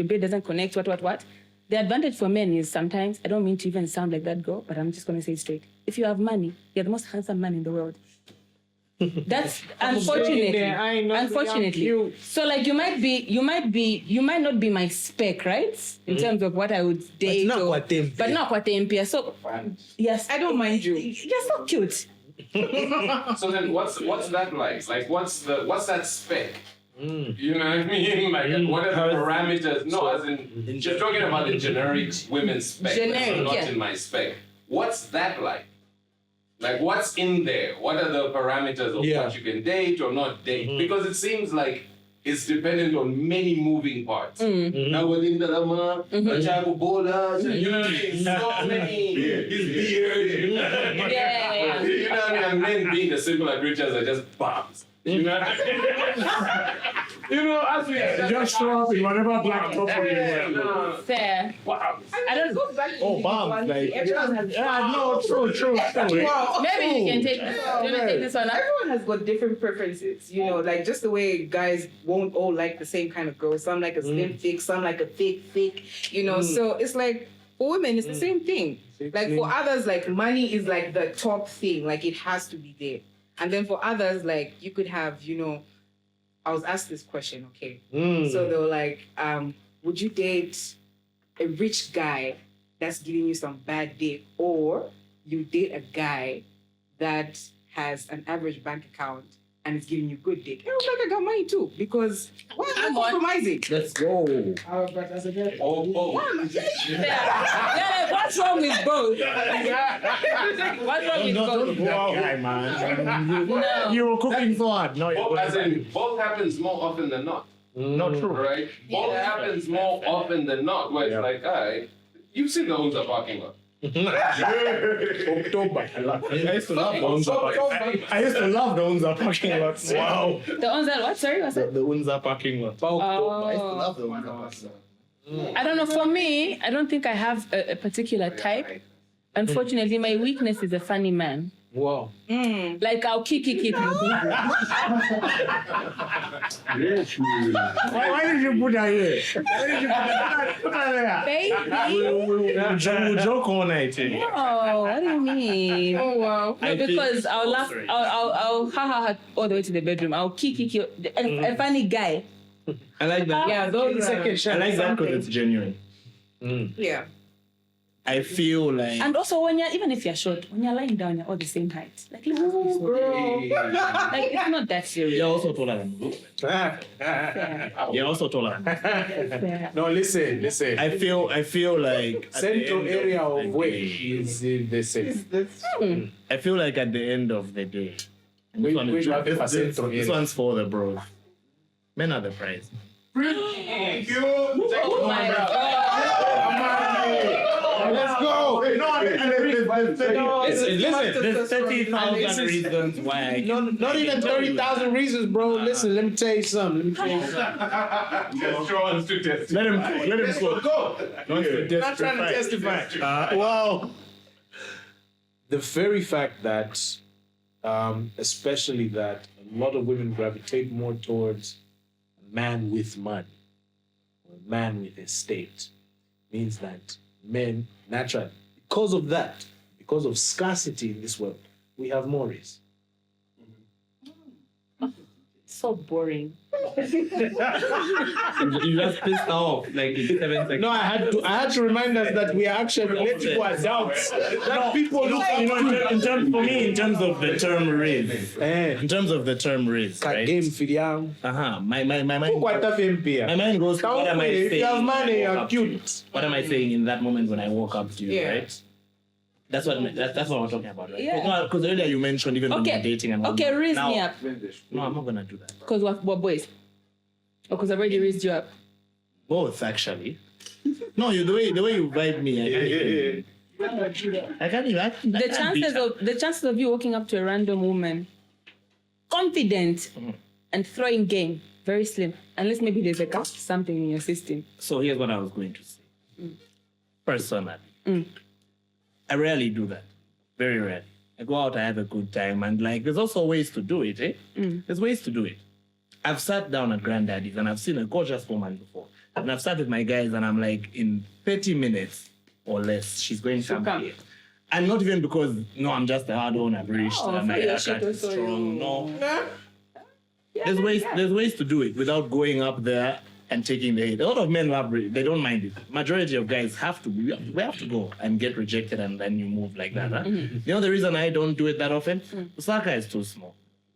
connect, what. The advantage for men is sometimes, I don't mean to even sound like that girl, but I'm just gonna say it straight. If you have money, you're the most handsome man in the world. That's unfortunately. So like you might not be my spec, right? In terms of what I would date. But not kwa tempia. So yes. I don't mind you. You're so cute. So then what's that like? Like what's that spec? You know what I mean? Like what are the parameters? No, as in you're talking about the generic women's spec. Generic, not yeah. in my spec. What's that like? Like what's in there? What are the parameters of what you can date or not date? Because it seems like it's dependent on many moving parts. Now within the Lama, Bola, you know what I mean? So many. His beard. You know what I mean? Yeah. You know what I mean? And men being the simpler creatures are just bombs. You know what I mean? You know, as we Just show up in whatever black top you wear. Fair. I don't. Goes back to Oh, bomb. Like, everyone has no, true. Maybe you can take this. Let me take this one up. Everyone has got different preferences, you know, like just the way guys won't all like the same kind of girl. Some like a slim thick, some like a thick, you know. So it's like for women, it's the same thing. Like for others, like money is like the top thing, like it has to be there. And then for others, like you could have, you know, I was asked this question, okay. So they were like, would you date a rich guy that's giving you some bad dick, or you date a guy that has an average bank account and is giving you good dick? And I was like, I got money too, because why am I compromising? Let's go. But as a girl, Why am I? Yeah, like, what's wrong with both? What's wrong with both? That guy, man. No. You were cooking so hard. No, both, as in, both happens more often than not. not true. Right? Both happens more often than not. Where it's like, alright, you've seen the Hunza parking lot. October. I used to love the Unza parking. I used to love the Unza parking lot. Wow. The ones that what? Sorry, what's that? The Unza parking lot. I used to love the Unza parking lot. I don't know. For me, I don't think I have a particular type. Unfortunately, my weakness is a funny man. Wow. Like I'll kick. Why did you put that here? Why did you put that there? Baby. We'll joke all night. Oh, what do you mean? Oh wow. No, because I'll laugh. I'll ha all the way to the bedroom. I'll kick you. A funny guy. I like that. Yeah, those I like that because it's genuine. yeah. I feel like And also when you're even if you're short, when you're lying down, you're all the same height. Like, ooh, bro. Like it's not that serious. you're also taller than me. Fair. You're also taller than me. Fair. No, listen. I feel like at the Central end area the of weight day- is in the same. I feel like at the end of the day, and We- this, one we is, have this, a this, central this area. one's for the bros. Men are the prize. Thank you. Oh my God. Let's go. Listen. There's 30,000 reasons why I No, not even 30,000 reasons, bro. Listen, let me tell you something. Destro wants to test. Let him go. Go. Not trying to testify. Wow. The very fact that, especially that a lot of women gravitate more towards a man with money or a man with estate means that men, naturally, because of that, because of scarcity in this world, we have more race. So boring. You just pissed off like in 7 seconds. No, I had to remind us that we are actually electrical adults. That people look You know, in terms of the term raise. Eh, In terms of the term raise, right? game filial. My mind. Quite a FMP. My mind goes. What am I saying? If you have money, when I you're walk up to you? cute. What am I saying in that moment when I walk up to you, Yeah. right? That's what I'm talking about, right? Yeah. Because earlier you mentioned even when Okay. you're dating and Okay, whatnot. raise Now- me up. No, I'm not gonna do that. Because what boys? Or because I already raised you up. Both actually. No, the way you vibe me, I can't even. The chances of you walking up to a random woman, confident and throwing game, very slim. Unless maybe there's a something in your system. So here's what I was going to say. Personally, I rarely do that. Very rarely. I go out, I have a good time, and like, there's also ways to do it, eh? There's ways to do it. I've sat down at Granddaddy's and I've seen a gorgeous woman before. And I've sat with my guys and I'm like, in 30 minutes or less, she's going to come here. And not even because, no, I'm just a hard one, I've reached, I'm like, I can't be strong. No. There's ways to do it without going up there and taking the hit. A lot of men they don't mind it. Majority of guys have to. We have to go and get rejected and then you move like that. Huh? You know the reason I don't do it that often? Osaka is too small.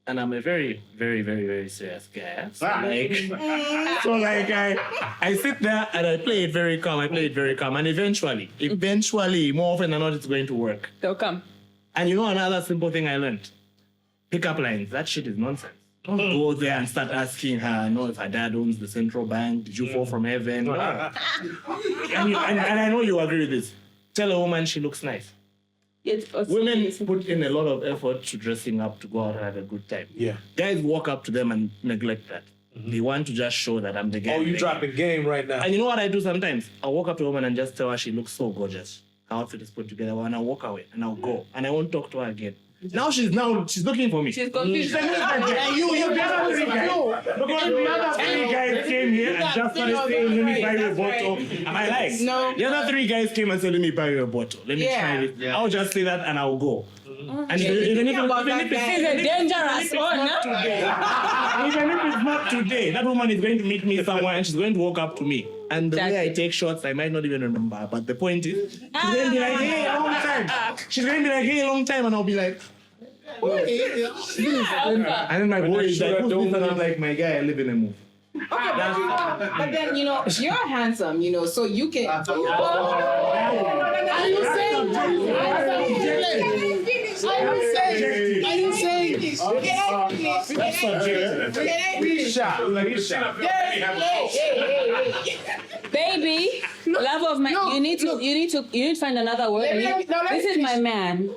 And I'm a very, very, very, very serious guy. Huh? So like I sit there and I play it very calm. And eventually, more often than not, it's going to work. They'll come. And you know another simple thing I learned? Pickup lines. That shit is nonsense. Don't go there and start asking her, if her dad owns the central bank, did you fall from heaven? and I know you agree with this. Tell a woman she looks nice. Women put in a lot of effort to dressing up to go out and have a good time. Yeah. Guys walk up to them and neglect that. They want to just show that I'm the guy. Oh, you dropping game right now. And you know what I do sometimes? I'll walk up to a woman and just tell her she looks so gorgeous. Her outfit is put together, and I'll walk away and I'll go. And I won't talk to her again. Now she's looking for me. She's confused. You the other three guys. Because the other three guys came here and just started saying, let me buy you a bottle. Am I like? No. The other three guys came and said, let me buy you a bottle. Let me try it. Yeah. I'll just say that and I'll go. And even if She's a dangerous one, even if it's not today, that woman is going to meet me somewhere and she's going to walk up to me. And the way I take shots, I might not even remember. But the point is, she's going to be like, hey, a long time. She's going to be like, hey, a long time. And I'll be like, and then my boy is like, who's this? And I'm like, my guy, I live in a move. Okay, but then you're handsome, so you can. Are you saying? That's subjective. Baby, love of my. You need to find another word. This is my man.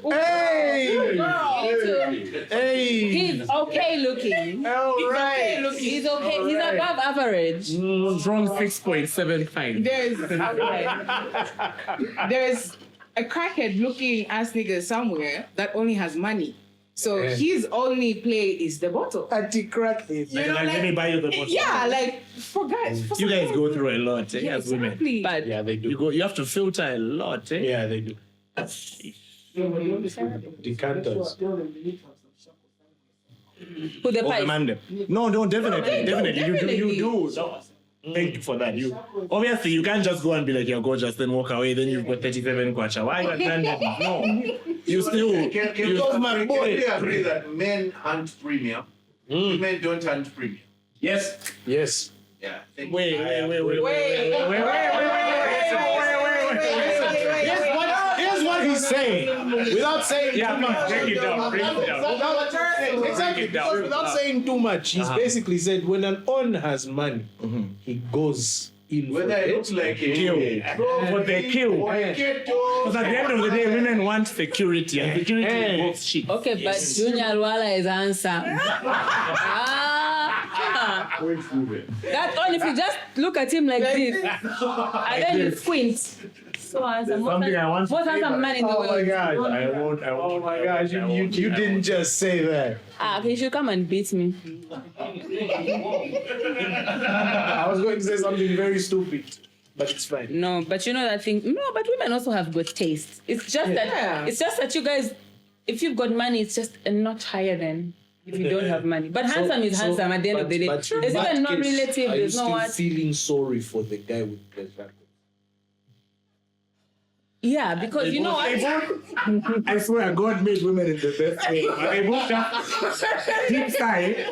He's okay looking. He's okay. He's above average. Wrong 6.75. There's a crackhead looking ass nigga somewhere that only has money. So his only play is the bottle. Anti-crackhead. Let me buy you the bottle. Yeah, like for guys. You guys go through a lot, as women. Exactly. But Yeah, they do. You have to filter a lot, Yeah, they do. Decanters. put the pipe. Demand them. No, definitely. You do. No. Thank you for that. You obviously you can't just go and be like you're gorgeous, then walk away. Then you've got 37 kwacha. Why you attended? No, you still. Because my boy, they agree that men hunt premium, women don't hunt premium. Yes. Yes. Yeah. Wait. Here's what he's saying. Without saying too much. break it down. Exactly. Because without saying too much, he's basically said when an on has money, he goes in for Whether it it. looks like a Kill. For the kill. Because at the end of the day, women want security, and security involves shit. Okay, but Junior Alwala is handsome. That one, if you just look at him like this, and then you squint. So handsome. Something I want to Most handsome man in the Oh my world. gosh. I won't. Oh my gosh, you didn't just say that. Okay, you should come and beat me. I was going to say something very stupid, but it's fine. No, but you know that thing. No, but women also have good taste. It's just that you guys, if you've got money, it's just a notch higher than if you don't have money. But handsome is handsome at the end of the day. But in There's that even case, non-relative. Are you There's no still what. feeling sorry for the guy with pleasure? Yeah, because you know what? I swear, God made women in the best way. They both have deep side.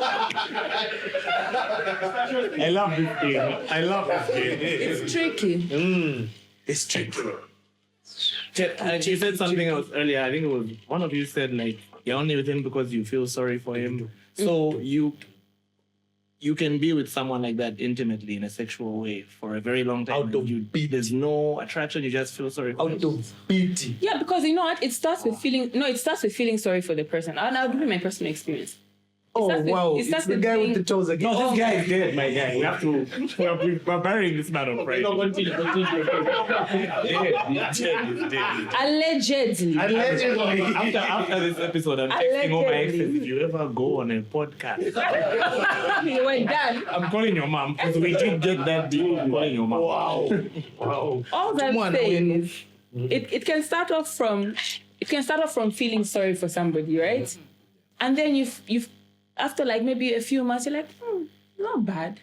I love this game. It's tricky. It's tricky. And you said something else earlier. I think it was one of you said like you're only with him because you feel sorry for him. So you can be with someone like that intimately in a sexual way for a very long time. Out of There's no attraction. You just feel sorry for Out him. of pity. Yeah, because you know what? It starts with feeling. No, it starts with feeling sorry for the person. And I'll give you my personal experience. Oh starts with- wow! it It's starts the with guy with being- the toes again. No, this guy is dead, my guy. We have to. We're burying this man on Friday. Continue. Dead. Allegedly. After this episode, I'm texting all my exes. If you ever go on a podcast, You went down. I'm calling your mom because we did get that deal. I'm calling your mom. Wow. All that saying is, it can start off from feeling sorry for somebody, right? And then you've after like maybe a few months, you're like, not bad.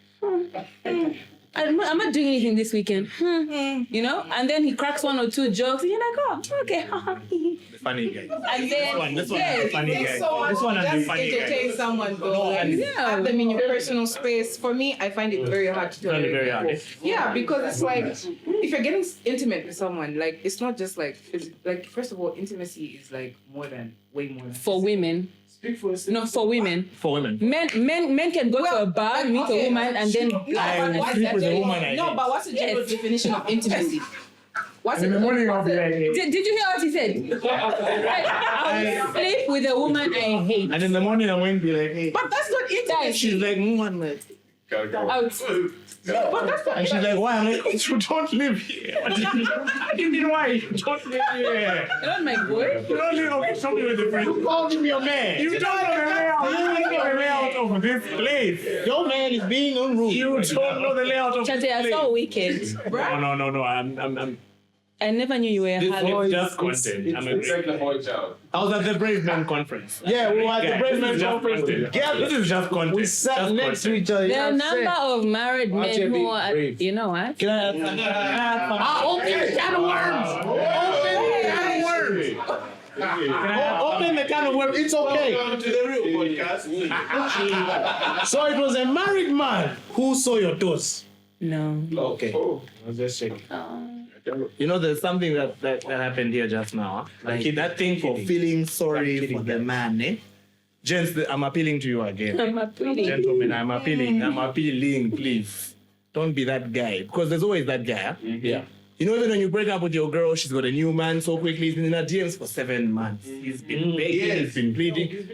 I'm not doing anything this weekend. You know? And then he cracks one or two jokes, and you're like, oh, okay. The funny guy. And then This one is the funny guy. This one is the Just funny guy. entertain someone though. Yeah. Have them in your personal space. For me, I find it very hard to Very, tolerate. very hard. Yeah, because it's like if you're getting intimate with someone, like it's not just like like first of all, intimacy is like way more than For women. Speak for yourself. No, for women. For women. Men can go to a bar, meet a woman, and then I sleep with a woman I No, hate. but what's the general Yes. definition of intimacy? What's In the morning, I'll be like, hey. Did you hear what he said? I'll sleep with a woman I hate. And in the morning, I'm going to be like, hey. But that's not intimacy. She's like, one minute. Out. And she's like, why? I'm like, you don't live here. What do you mean why? You don't live here. You're not my boy. You don't live, okay, show me where the friend. You called him your man. You don't know the layout. You don't know the layout of this place. Your man is being unruly. You don't know the layout of Chate, this I place. saw Wicked. No. I'm I never knew you were a Harlem. just content. I'm It's like the whole child. I was at the Brave Man conference. Yeah, we were at the Brave Man This is just conference content. together. This is just content. We sat Just next to content. each other. There are a number of married Why don't you men be who are, brave? you know what? Can I open the can of worms? Open the can of worms. It's okay. Welcome to the real podcast. So it was a married man who saw your toes. No. Okay. I was just checking. You know, there's something that happened here just now. Huh? Like that thing for feeling sorry for the man, eh? Gents, I'm appealing to you again. I'm appealing. Gentlemen, I'm appealing, please. Don't be that guy. Because there's always that guy. Huh? Yeah. You know, even when you break up with your girl, she's got a new man so quickly. He's been in her DMs for 7 months. He's been begging, he's been pleading.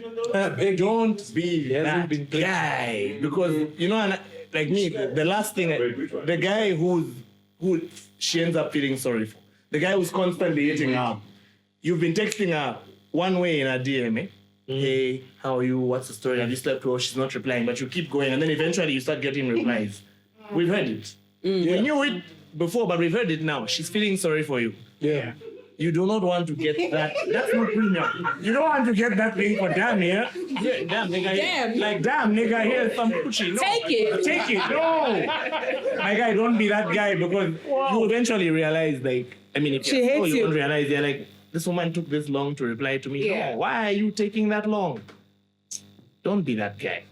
Don't be that guy. Because, you know, and like me, the last thing, the guy who she ends up feeling sorry for, the guy who's constantly hitting her up. You've been texting her one way in her DM, eh? Hey, how are you? What's the story? Have you slept well? She's not replying, but you keep going, and then eventually you start getting replies. We've heard it. We knew it before, but we've heard it now. She's feeling sorry for you. Yeah. You do not want to get that. That's not premium. You don't want to get that thing for damn here. Yeah, damn nigga. Damn. Like damn nigga, here's some Gucci. No. Take it. Take it. No. My guy, don't be that guy because you eventually realize, like, I mean, if She you hates you. don't realize, you're like, this woman took this long to reply to me. Yeah. No, why are you taking that long? Don't be that guy.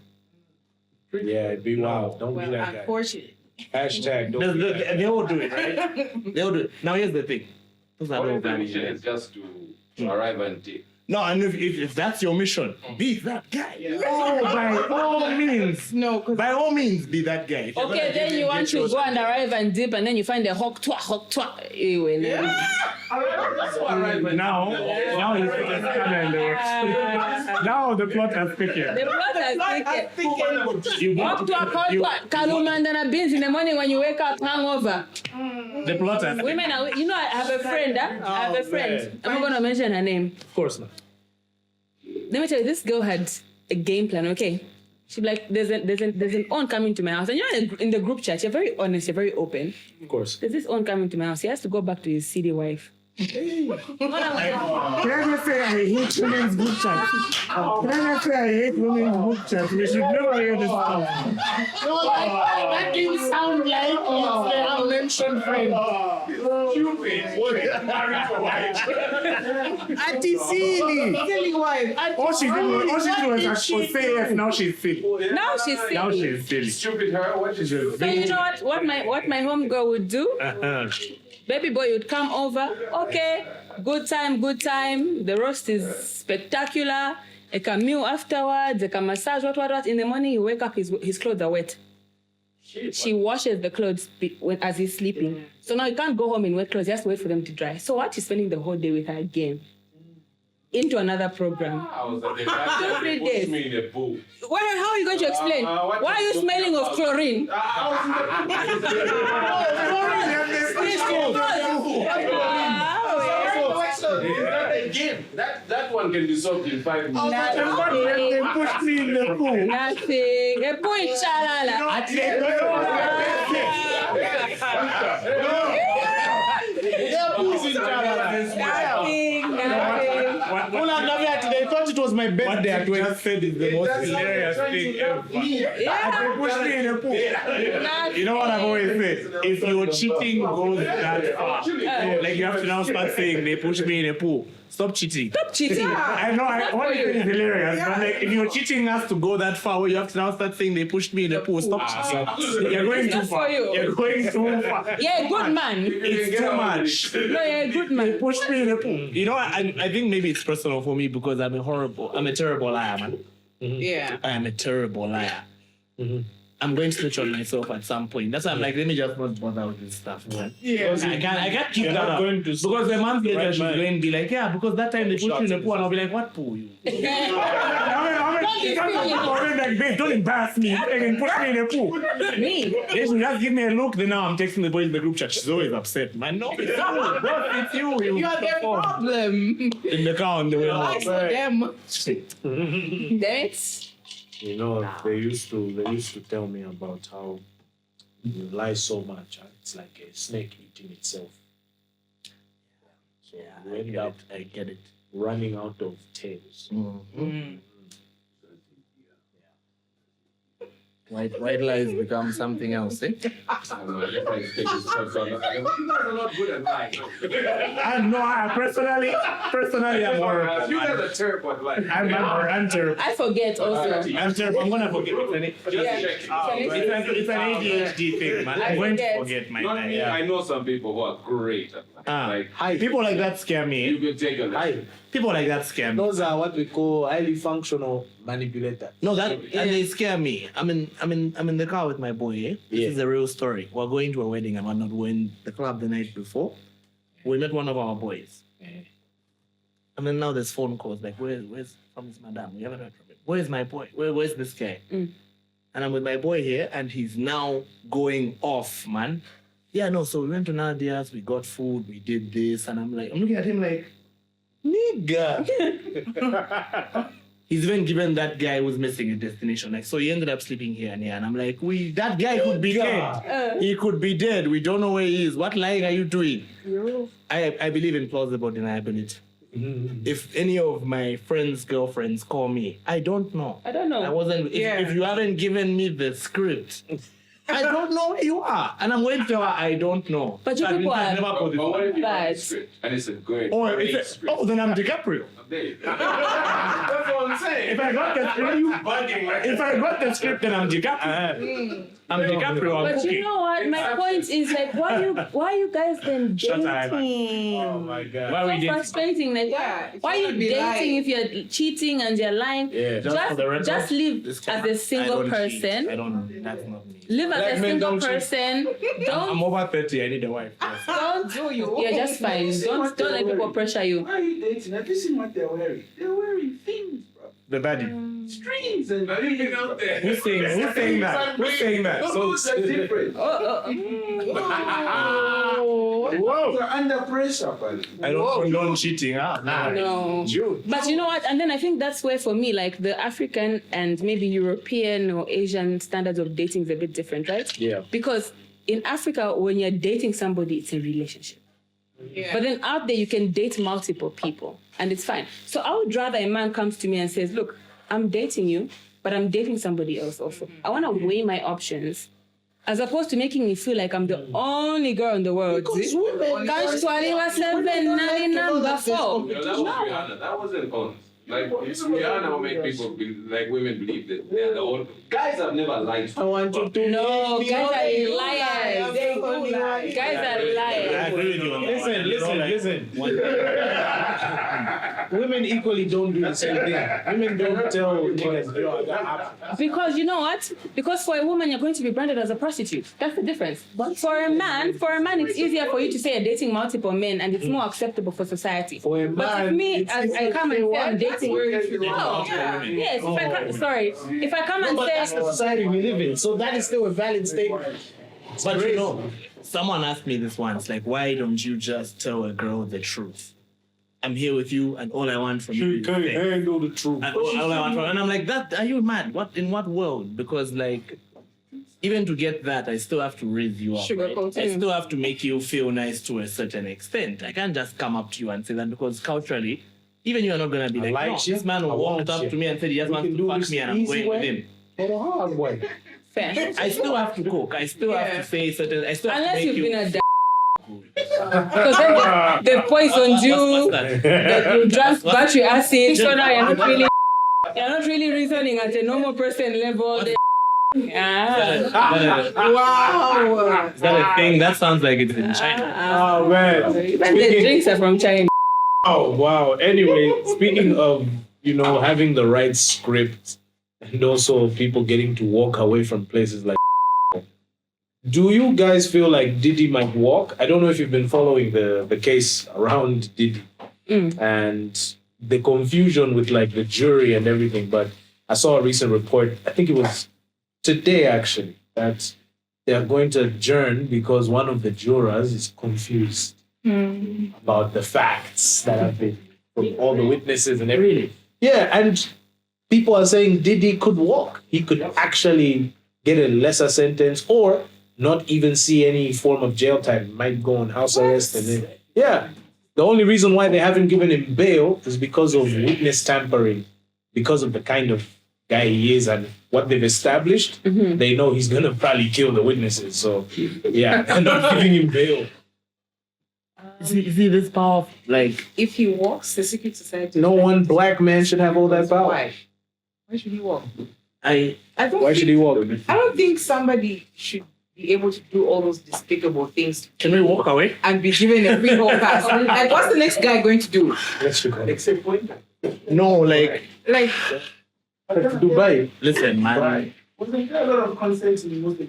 Yeah, be wild. Don't be Well, that guy. unfortunately. Hashtag don't be that guy. They all do it, right? They all do it. Now here's the thing. Those are Our no bad mission guys. is just to arrive and take. No, and if that's your mission, be that guy. Oh, by all means. No, because By all means, be that guy. If you're Okay, gonna then get you want to yours- go and arrive and dip, and then you find a hawk twa. Now he's kind of in the works. Now the plot has thickened. The plot has taken. You Hawk twa, kalumandana beans in the morning when you wake up hangover. The plot has Women are, you know, I have a friend. I have a friend. I'm not gonna mention her name. Of course not. Let me tell you, this girl had a game plan. Okay, she'd be like, there's an on coming to my house, and you know, in the group chat, you're very honest, you're very open. Of course. There's this on coming to my house. He has to go back to his CD wife. Can I just say I hate women's group chat? Can I just say I hate women's group chat? We should never hear this stuff. That didn't sound like it's the unmentioned friend. Auntie Silly. silly wife. All she did was say yes, now she's silly. Now she's silly. Now she's silly. Stupid her, what is it? So you know what my homegirl would do? Baby boy would come over. Okay, good time. The roast is spectacular. A meal afterwards, a massage, what. In the morning, you wake up, his clothes are wet. She washes the clothes as he's sleeping. So now you can't go home in wet clothes. You have to wait for them to dry. So what? She's spending the whole day with her again. Into another program. I was at the back, 3 they days. pushed me in the pool. How are you going to explain? what Why are you you smelling of chlorine? That one can be solved in 5 minutes. They pushed me in the pool. Nothing. A point, shalala. Nothing. They thought it was my birthday at 20. Just said is the most hilarious thing ever. Yeah. They pushed me in the pool. You know what I've always said? If your cheating goes that far, like you have to now start saying they pushed me in the pool. Stop cheating. Stop cheating. I know, what you think is hilarious, but like if your cheating has to go that far, you have to now start saying they pushed me in the pool. Stop cheating. You're going too Just far. for you. You're going too far. Yeah, good man. It's too much. No, you're a good man. Push me in the pool. You know, I think maybe it's personal for me because I'm a terrible liar, man. Yeah. I am a terrible liar. I'm going to snitch on myself at some point. That's why I'm like, let me just not bother with this stuff, man. Yeah. I can't keep You're that not up. going to Because a month later, she's mind. going to be like, yeah, because that time they put you in the pool, and I'll be like, what pool? You? How You can't come out like, babe, don't embarrass me. And put me in a pool. Me? They should just give me a look. Then now I'm texting the boys in the group chat. She's always upset. Man, no, it's you. Bro, it's you. You are their problem. In the car on the way home. I saw them. Damn it. You know, they used to tell me about how you lie so much, it's like a snake eating itself. So you end up I get it. running out of tails. White lies become something else, eh? I don't know, I guess I take this personal. You guys are not good at lying. Personally, I'm horrible. You guys are terrible at lying. I'm terrible. I forget also. I'm terrible. I'm gonna forget. Just check. It's an ADHD thing, man. I'm going to forget my Not me. life. I know some people who are great at lying. Like, People like that scare you me. can take a Hi. lesson. People like that scare me. Those are what we call highly functional manipulators. No, and they scare me. I'm in the car with my boy. Eh? Yeah. This is a real story. We're going to a wedding and whatnot. We're in the club the night before. We met one of our boys. And then now there's phone calls like, where's from this madam? We haven't heard from him. Where's my boy? Where's this guy? And I'm with my boy here, and he's now going off, man. Yeah, no. So we went to Nadia's. We got food. We did this, and I'm looking at him like, nigga. He's even given that guy who's missing a destination. Like, so he ended up sleeping here and here. And I'm like, that guy could be dead. He could be dead. We don't know where he is. What lying are you doing? I believe in plausible deniability. If any of my friends' girlfriends call me, I don't know. I don't know. I wasn't. If you haven't given me the script, I don't know where you are. And I'm going to tell her, I don't know. But you people are But what if you write bad. a script and it's a great script? Then I'm DiCaprio. That's what I'm saying. If I got the script, then I'm DiCaprio. I'm DiCaprio. I'm But cooking. you know what? My point is like, why you guys then Shut up, dating? Oh my God. Why are we So dating? frustrating. Like, Yeah, why are you it's be dating lying. if you're cheating and you're lying? Yeah. Just for the record, just live this as guy- a single I don't cheat. person. I don't. That's not me. Live Black as a men single don't cheat. person. Don't I'm over 30. I need a wife. Yes. don't. You're just fine. Don't let people pressure you. Why are you dating? Have you seen what they're wearing? They're wearing things, bro. The baddie. Strings and Now you get out there. Who's saying that? Who's saying that? Those are different. Whoa. They're under pressure, buddy. I don't condone cheating. No. But you know what? And then I think that's where, for me, like the African and maybe European or Asian standards of dating is a bit different, right? Yeah. Because in Africa, when you're dating somebody, it's a relationship. Yeah. But then out there, you can date multiple people and it's fine. So I would rather a man comes to me and says, look, I'm dating you, but I'm dating somebody else also. I want to weigh my options as opposed to making me feel like I'm the only girl in the world. Because women Can't swallow a 7, 9, number 4. No, that was Rihanna. That wasn't honest. Like, it's Rihanna who made people women believe that they're the only. Guys have never lied. I want you to No, guys are liars. They do lie. Guys are I liars. agree with you on that. Listen. Women equally don't do the same thing. Women don't tell niggas, yo, that happened. Because you know what? Because for a woman, you're going to be branded as a prostitute. That's the difference. For a man, it's easier for you to say you're dating multiple men and it's more acceptable for society. For a But if man, me, as I come and say I'm dating, No. yes, if I come and That's say, the society we live in. So that is still a valid statement. But you know, someone asked me this once, like, why don't you just tell a girl the truth? I'm here with you, and all I want from you is sex. handle the truth. And all I want from, and I'm like, are you mad? In what world? Because like, even to get that, I still have to raise you up. Right? Sugarcoat I you. still have to make you feel nice to a certain extent. I can't just come up to you and say that because culturally, even you are not gonna be like, like no, you. this man I walked want up you. to me and said he just We wants can to do fuck this me and I'm easy going with way. him. For the hard way. fair. I still have to cook. I still have to say certain. I still have Unless to make you've you. been a because then they poisoned you, What's that? that you drank battery acid, so now you're not really reasoning at a normal person level. Wow. Is that a thing? That sounds like it's in China. Oh man. Even the drinks are from China. Oh wow. Anyway, speaking of, having the right script and also people getting to walk away from places like, do you guys feel like Diddy might walk? I don't know if you've been following the case around Diddy and the confusion with like the jury and everything, but I saw a recent report, I think it was today actually, that they are going to adjourn because one of the jurors is confused about the facts that have been from all the witnesses and everything. Yeah, and people are saying Diddy could walk. He could actually get a lesser sentence or not even see any form of jail time. Might go on house arrest and then yeah. The only reason why they haven't given him bail is because of witness tampering, because of the kind of guy he is and what they've established. They know he's gonna probably kill the witnesses. So yeah, they're not giving him bail. See this power, like If he walks, the secret society. No one black man should have all that power. Why? Why should he walk? I Why should he walk? I don't think somebody should be able to do all those despicable things can we walk away? and be given a free hall pass. Like, what's the next guy going to do? Let's go. Except when No, like Like, Dubai. listen, man. wasn't there a lot of consent in most of the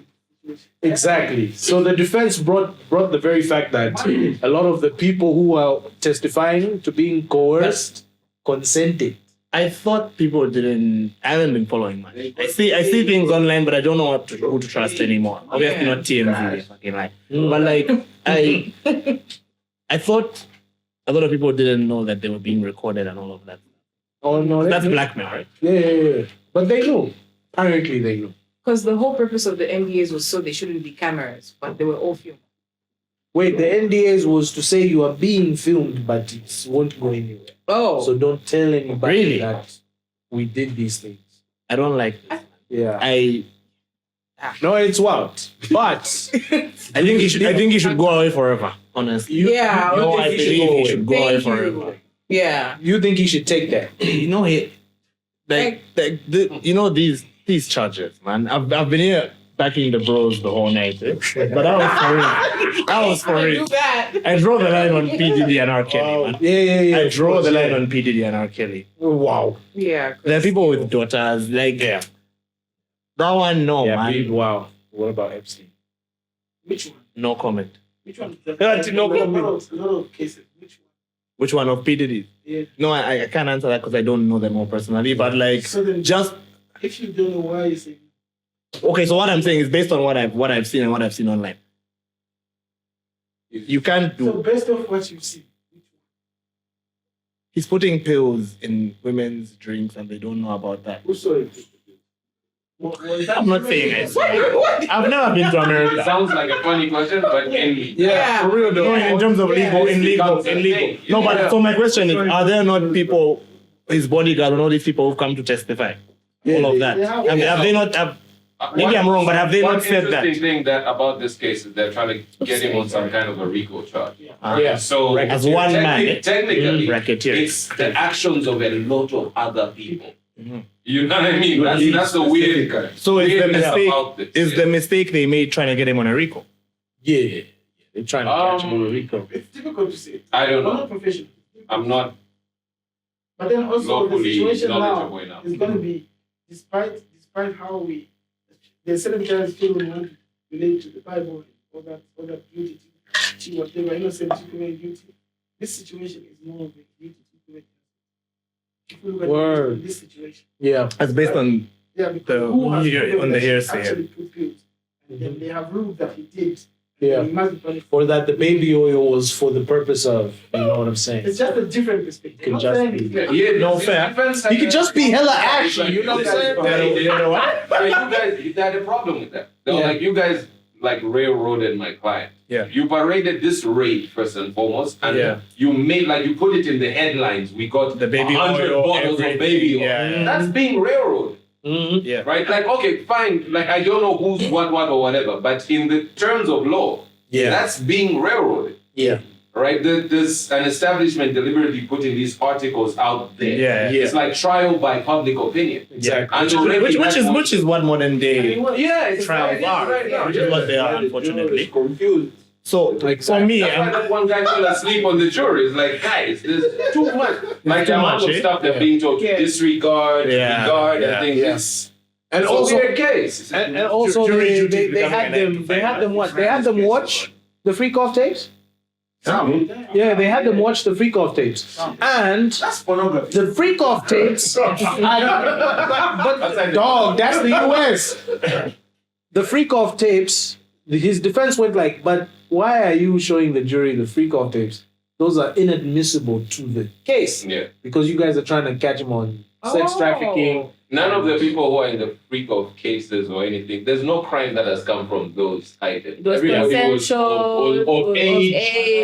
situations? Exactly. So the defense brought the very fact that a lot of the people who are testifying to being coerced consented. I thought people didn't. I haven't been following much. I see things online, but I don't know who to trust anymore. Obviously not TMZ. Fucking like, but like I thought a lot of people didn't know that they were being recorded and all of that. Oh no, That's blackmail, right? Yeah. But they knew. Apparently they knew. because the whole purpose of the NDAs was so they shouldn't be cameras, but they were all filmed. Wait, the NDAs was to say you are being filmed, but it won't go anywhere. Oh. So don't tell anybody Really? that we did these things. I don't like this. Yeah. No, it's wild. But I think he should go away forever. Honestly. Yeah, I No, think I he should believe go he away. should go away Thank you. forever. Yeah. you think he should take that? You know these charges, man. I've been here backing the bros the whole night, but I was for real. I was for real. I draw the line on P Diddy and R Kelly, man. Yeah. I draw the line on P Diddy and R Kelly. Wow. Yeah. There are people with daughters, like that one, no, Yeah, man. wow. What about Epstein? Which one? No comment. Which one? No A lot of cases. Which one? Which one of P Diddy? Yeah. No, I can't answer that because I don't know them all personally. But like, So then, just if you don't know why you say okay. So what I'm saying is based on what I've seen and what I've seen online. You can't so do. based off what you see. He's putting pills in women's drinks and they don't know about that. Who saw it? I'm not saying I saw it. I've never been to It America. sounds like a funny question, but in Yeah, for real though. No, in terms of legal, in legal. No, but so my question is: are there not people, his bodyguard, and all these people who've come to testify? All of that. I mean, have they not? Maybe I'm wrong, but have they not said that? One interesting thing that about this case is they're trying to get him on some kind of a RICO charge. Yeah. So As one man, technically, racketeer. it's the actions of a lot of other people. You know what I mean? That's the weird. So is the weirdness mistake about this, is the mistake they made trying to get him on a RICO? Yeah. They're trying to catch him on Rico. It's difficult to say. I don't I'm know. not professional. I'm not But then also the locally situation now knowledgeable enough. is going to be, despite how we, the certain guys still want to relate to the Bible or that guilty to whatever innocent to very guilty. This situation is more of a guilty to very. If you look at Word. this situation, Yeah. That's based on yeah, because who has on the proven that he hearsay. actually put guilt, and then they have ruled that he did. Yeah. He must be punished. Or that the baby oil was for the purpose of, you know what I'm saying? It's just a different perspective. Can I'm not just saying be- it's Yeah, No, this fair. defense He could had- just be hella ashy, you know what I'm saying? You know what? But you guys, they had a problem with that. They were Yeah. like, you guys like railroaded my client. Yeah. You paraded this raid first and foremost, and Yeah. you made like you put it in the headlines. We got The baby 100 oil, bottles of everything. baby oil. Yeah. That's being railroaded. Mm-hmm. yeah. Right? Like, okay, fine. Like, I don't know who's what, or whatever, but in the terms of law, Yeah. that's being railroaded. Yeah. Right? There's an establishment deliberately putting these articles out there. Yeah. Yeah. It's like trial by public opinion. Exactly. And already Which is what modern day yeah, it's trials right, are, right now. which is what they are, unfortunately. confused. So for me, That's why that one guy fell asleep on the jury. It's like, guys, there's too much. Like too the amount much, of eh? stuff they're being told to disregard, Yeah, regard, yeah, and things. yeah. It's And a also, weird case. and also Jury they duty had becoming a them 9 to 5 what? They had them watch the freak off tapes? Yeah, they had them watch the freak off tapes. And That's pornography. the freak off tapes, but dog, that's the US. The freak off tapes, his defense went like, but why are you showing the jury the freak off tapes? Those are inadmissible to the case. Yeah. Because you guys are trying to catch him on sex trafficking. None of the people who are in the freak of cases or anything, there's no crime that has come from those items. It was Everybody consensual, of age.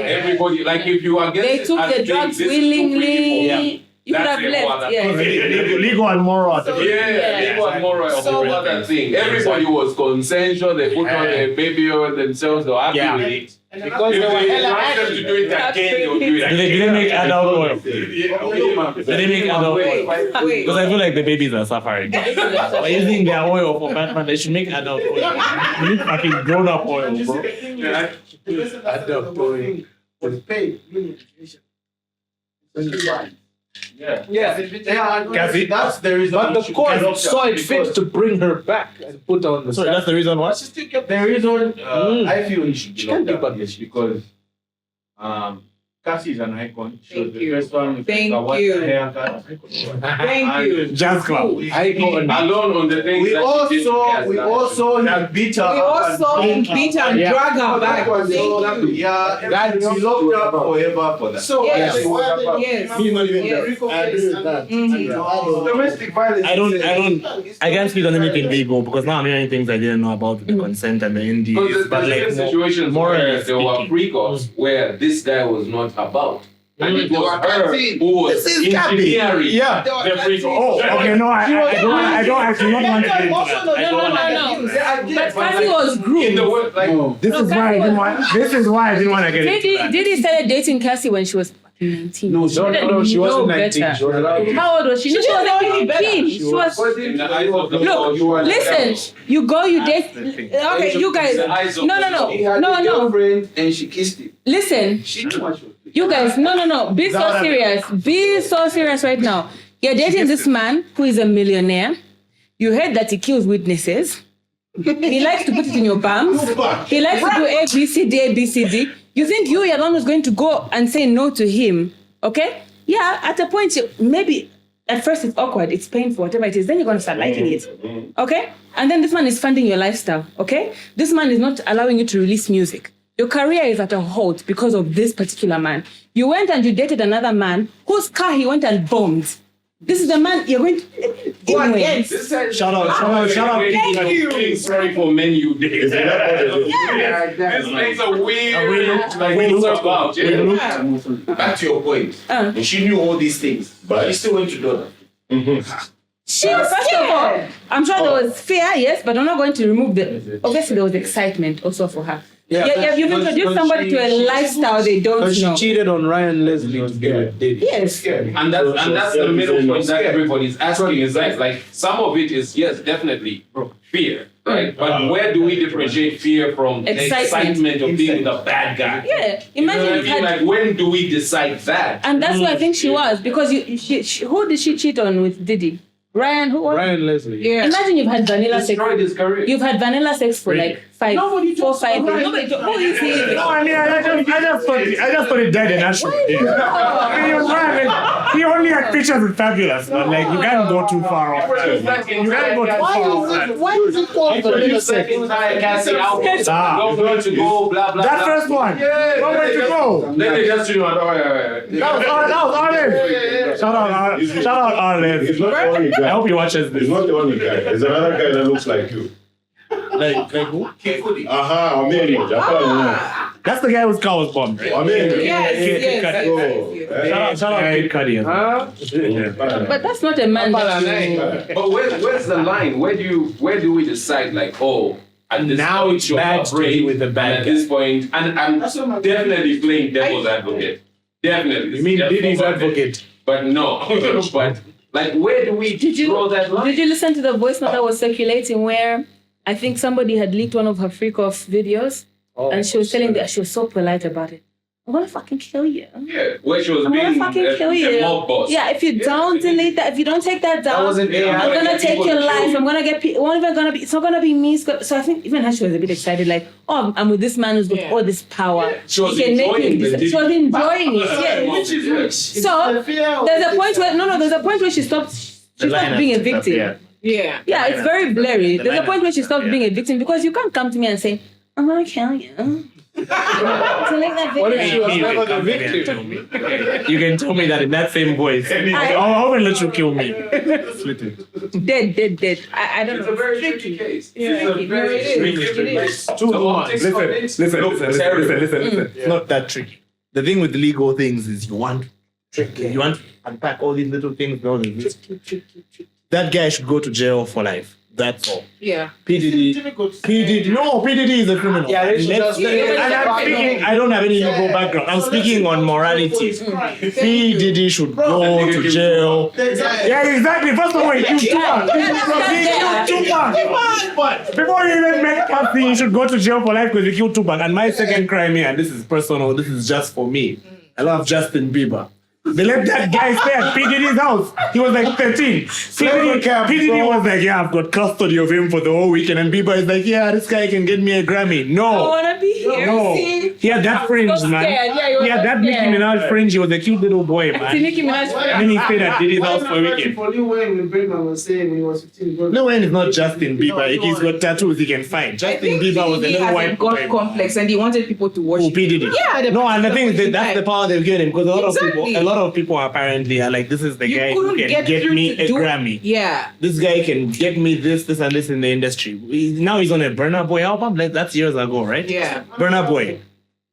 Everybody, like if you are against They took the drugs willingly. You could have left. Yeah. Legal and moral. Legal and moral of all other thing. Everybody was consensual. They put on a baby on themselves. They were happy with it. Because If they were they hella want them to do it again, they'll do it again. Did they make adult oil? Did they make adult oil? Wait. Because I feel like the babies are suffering. By using their oil for Batman, they should make adult oil. You need fucking grown up oil, bro. Adult oil. Was paid during education. Cassie? That's the reason. But the court saw it fit to bring her back and put on the So that's the reason why? The reason I feel he should be Can't locked be up is because Cassie is an icon. She was Thank the you. first one with Thank a white you. haircut. Thank you. Jazz club. Alone on the things We that she did also have beat her. We also beat and drag her back. Thank you. Yeah, that she locked up forever for that. So Yes. yes. Yes. Domestic violence. I can't speak on anything legal because now I'm hearing things I didn't know about the consent and the NDAs. Because But there's like situations morally where there were speaking. freak-offs where this guy was not about. And it was her who was This is Gabby. engineering Yeah. the freak-off. Oh, okay, no, I don't actually not want to get into that. I don't want to. No. But Cassie was In groomed. the word, like, This is why I didn't want. This is why I didn't want to get into that. Diddy started dating Cassie when she was 19. No, she wasn't 19. Better. She was allowed. How old was she? She was 18. She was. in the eyes of the law, you Look, are listen. You go, you date. Okay, you guys. In the eyes of No. the law. No. And she kissed him. Listen. She too much. You guys, no. Be so serious. Be so serious right now. You're dating this man who is a millionaire. You heard that he kills witnesses. He likes to put it in your palms. He likes to do ABCD. You think you're the one who's going to go and say no to him, okay? Yeah, at a point, maybe at first it's awkward, it's painful, whatever it is. Then you're going to start liking it, okay? And then this man is funding your lifestyle, okay? This man is not allowing you to release music. Your career is at a halt because of this particular man. You went and you dated another man whose car he went and bombed. This is the man you're going to go against. Shout out. Thank you. Sorry for men you date. This makes a weird about. Back to your point. And she knew all these things, but she still went to do them. First of all, I'm sure there was fear, yes, but I'm not going to remove the. Obviously, there was excitement also for her. Yeah, you've introduced somebody to a lifestyle they don't Because she know. cheated on Ryan Leslie to get with Diddy. Yes. And that's the middle point that everybody's asking is like some of it is yes, definitely fear, right? But where do we differentiate fear from the excitement of being the bad guy? Yeah. You know Imagine what I you've mean? had. Like when do we decide that? And that's why I think she was, because who did she cheat on with Diddy? Ryan, who was? Ryan Leslie. Yeah. Imagine you've had vanilla sex. Destroyed his career. You've had vanilla sex for like 5 years. Nobody who is he? No, I mean, I just thought it died in natural. He only had pictures with Fabulous, but like you can't go too far off. You can't go too far off. Why is it called vanilla sex? Entire Cassie album. Ah. Don't want to go, blah blah. That blah. first one. Where went to go? Then they just That was Arlen. Shout out Arlen. He's not the only I guy. hope he watches this. He's not the only guy. There's another guy that looks like you. Like who? Aha, Omeni. Japan. That's the guy whose car was bombed, right? Omeni. Yes. Shout out Kid Cudi. But that's not a man. But where's the line? Where do we decide like, oh, at this Now point it's you're bad a to brave, be with the and bad at this point, and I'm definitely playing devil's advocate. Definitely. You mean Just Diddy's for my advocate? But no. But like, where do we draw that line? Did you listen to the voice note that was circulating where I think somebody had leaked one of her freak off videos and she was telling that she was so polite about it. I'm gonna fucking kill you. Yeah, where she was I'm gonna being fucking kill the you. mob boss. Yeah, if you don't delete that, if you don't take that down, wasn't AI. I'm gonna get take people your to life. kill I'm gonna get people. It's not gonna be me. So I think even her, she was a bit excited, like, oh, I'm with this man who's got all this power. She was He can make enjoying you. the She was enjoying it. Yeah. Which is rich. So there's a point where there's a point where she stopped. She stopped being a victim. Yeah. Yeah, it's very blurry. The There's a line point where she has stopped being a victim because you can't come to me and say, I'm gonna kill you. To make that What if she victim. was You never can the come to me and victim? tell me. You can tell me that in that same voice. I'll even let you kill me. Split it. Dead. I don't It's know. a very tricky case. Yeah. It's a No, very it is. tricky It case. is. Two The months. optics of it Listen. look terrible. It's not that tricky. The thing with legal things is you want to unpack all these little things. That guy should go to jail for life. That's all. Yeah. PDD is a criminal. Yeah, they should just- And I'm speaking, I don't have any legal background. I'm speaking on morality. P. Diddy should go to jail. Yeah, exactly. First of all, he killed Tupac. He killed Tupac. Before you even make Cassie, you should go to jail for life because you killed Tupac. And my second crime here, and this is personal, this is just for me. I love Justin Bieber. They let that guy stay at P. Diddy's house. He was like 13. P. Diddy was like, yeah, I've got custody of him for the whole weekend. And Bieber is like, yeah, this guy can get me a Grammy. I No. wanna be here. No. See? He had that fringe, so man. scared. Yeah, he was He had so that Nicki scared. Minaj fringe. He was a cute little boy, See man. Nicki Minaj. And then he stayed at Diddy's house for a weekend. For Lil Wayne, when Birdman was saying when he was 15, bro. Lil Wayne is not Justin Bieber. If he's got tattoos, he can find. I Justin think Bieber was a he little has a white God boy. complex and he wanted people to watch Who, P. Diddy? Yeah, No, and the thing is that's the power they've given him because Exactly. a lot of people apparently are like, this is the You guy who couldn't can get get through me to a do- Grammy. Yeah. This guy can get me this and this in the industry. Now he's on a Burna Boy album. Like, that's years ago, right? Yeah. Burna Boy.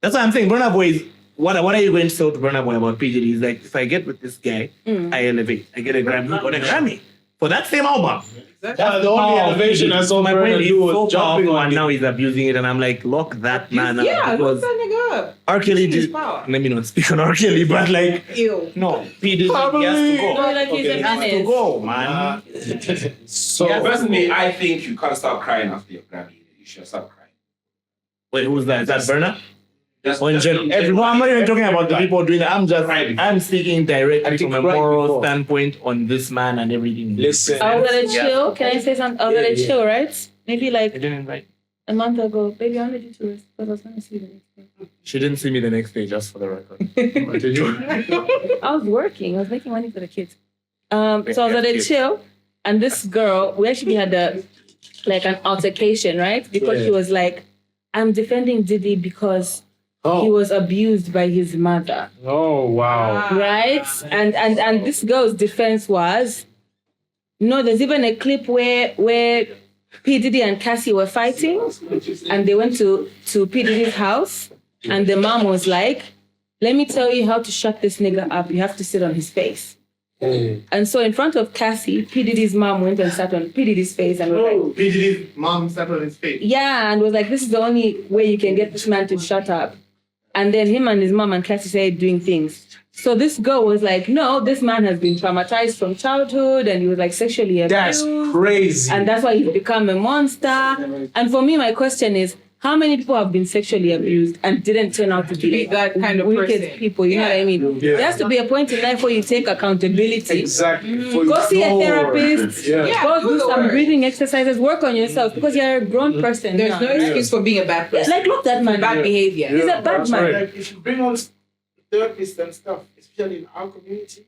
That's what I'm saying. Burna Boy is what are you going to tell to Burna Boy about PGD? He's like, if I get with this guy, I elevate. I get a Grammy. I got a Grammy for that same album. That's the only elevation I saw my Burna point is do so was jumping powerful, on and it. now he's abusing it, and I'm like, lock that man up. Yeah, look Because that nigga up. R. Kelly His did. power. Let me not speak on R. Kelly, but like, Ew. no, P. Diddy has to go. No, like he's a He has to menace. go, man. So Yeah, personally, I think you can't stop crying after your Grammy. You should stop crying. Wait, who's that? Is that Burna? Just, Or in general? No, I'm not even talking about the people doing that. I'm speaking I directly think from a right moral before. standpoint on this man and everything. listen. I was at a chill. Can I say something? I was at a Yeah. chill, right? Maybe I like didn't invite. a month ago. Baby, I wanted you to rest because I was going to see you the next day. She didn't see me the next day, just for the record. Did you? I was working. I was making money for the kids. So I was at a chill, and this girl, we actually had an altercation, right? Because she was like, "I'm defending Diddy because he was abused by his mother." Oh wow. Right? And this girl's defense was, no, there's even a clip where P. Diddy and Cassie were fighting, and they went to P. Diddy's house, and the mom was like, "Let me tell you how to shut this nigga up. You have to sit on his face." And so in front of Cassie, P. Diddy's mom went and sat on P. Diddy's face and was like, P. Diddy's mom sat on his face. yeah, and was like, this is the only way you can get this man to shut up. And then him and his mom and Cassie started doing things. So this girl was like, no, this man has been traumatized from childhood and he was like sexually abused. That's crazy. And that's why he's become a monster. And for me, my question is, how many people have been sexually abused and didn't turn out to be That kind of wicked person. people? You know what I mean? Yeah. There has to be a point in life where you take accountability. Exactly. Go see a therapist. Yeah. Go do do the some work. breathing exercises. Work on yourself because you're a grown person. There's now, no right? excuse for being a bad person. Like, look that man. Bad behavior. He's a bad That's man. right. Like if you bring on therapists and stuff, especially in our community,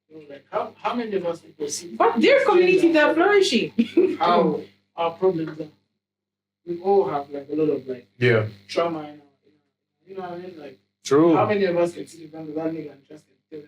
you know, like how many of us people see But their communities are flourishing. how our problems are. We all have like a lot of like Yeah. trauma in our, you know what I mean? Like True. how many of us can sit down with that nigga and trust him? Tell him,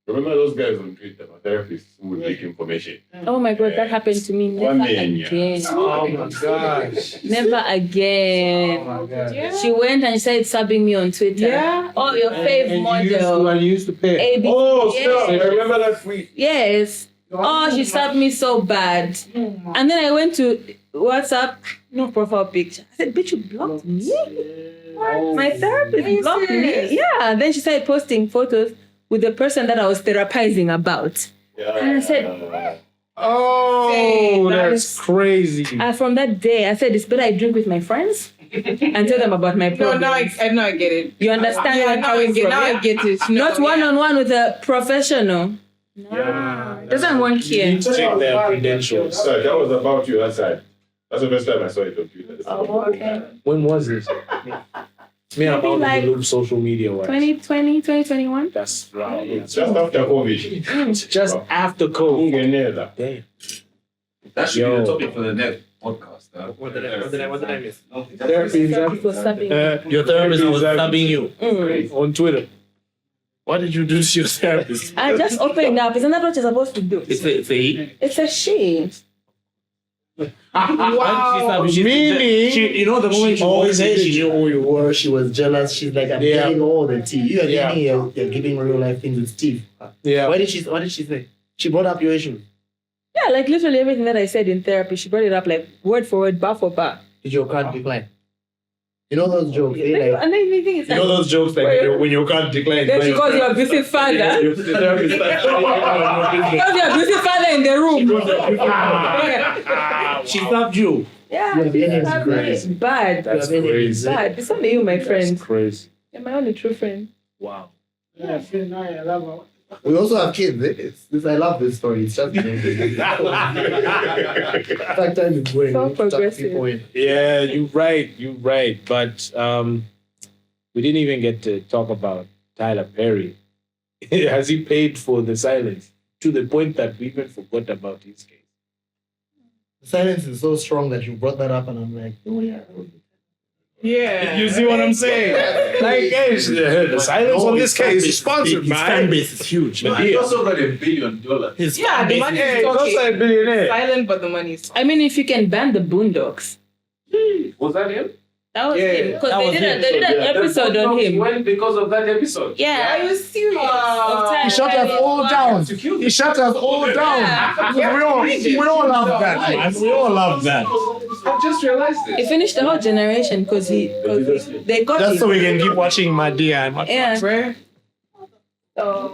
Remember those guys on Twitter, therapists who would leak information? Oh my God, that happened to me. Never One man, yeah. again. Oh my gosh. Never again. Oh my god. She went and started subbing me on Twitter. Yeah. Oh, your fave model. And you used to pay. ABC. Oh, Yes. stop. I remember that tweet. Yes. Oh, she subbed me so bad. And then I went to WhatsApp, no profile picture. I said, bitch, you blocked me? My therapist blocked me. Yeah. Then she started posting photos with the person that I was therapizing about. And I said, Oh, Hey, that's crazy. from that day, I said, it's better I drink with my friends and tell them about my No, problems. now I get it. You understand where I'm now I coming get, from? now I yeah? get it. No, Not one-on-one with a professional. Doesn't want You care. need to check their credentials. Sir, that was about you that side. That's the first time I saw it on Twitter. Oh, okay. When was this? Me, I'm Maybe out like of the loop social media wise. 2020, 2021? That's right. Just after COVID. Just after COVID. Damn. That should be the topic for the next podcast. What did I miss? Therapy Was stabbing. Your therapist was stabbing you. on Twitter. What did you do to your therapist? I just opened up. Isn't that what you're supposed to do? It's a he. It's a she. Wow. Meaning, you know, the moment she Always walked in, hated you who you were. She was jealous. She's like, I'm Yeah. getting all the tea. You are Yeah. giving you're giving real life things with Steve. Yeah. What did she say? She brought up your issue. Yeah, like literally everything that I said in therapy, she brought it up like word for word, bar for bar. Did your card decline? You know those jokes? Like, And then you think it's you know those jokes like Wait. when you can't decline. then she calls your abusive father. Your therapist starts telling you Calls your abusive father in the room. she stabbed you. Yeah, Your opinion is it's crazy. bad. That's Your opinion crazy. Bad. It's only you, my friend. That's crazy. You're my only true friend. Wow. Yeah, I feel now I love her. we also have kids. I love this story. It's just that time is going. So We need to tuck progressive. people in. Yeah, you're right. But we didn't even get to talk about Tyler Perry. Has he paid for the silence? To the point that we even forgot about his case. The silence is so strong that you brought that up, and I'm like, oh yeah. Yeah. You see what I'm saying? Like, hey, the silence on this case is sponsored His fan by. base is huge. But Man. he also got $1 billion. His Yeah, fan the base money is is Hey, talking. also a billionaire. Silent, but the money is I mean, if you can ban the Boondocks. Was that him? That was Yeah, him. Because that they was did, him. they did an episode on him. Went because of that episode. Yeah. Are you serious? He shut us all down. He shut us all down. We all love that. Man. We all love that. I just realized He this. finished the whole generation because they got Just him. so we can keep watching Madia and Yeah. Bruh.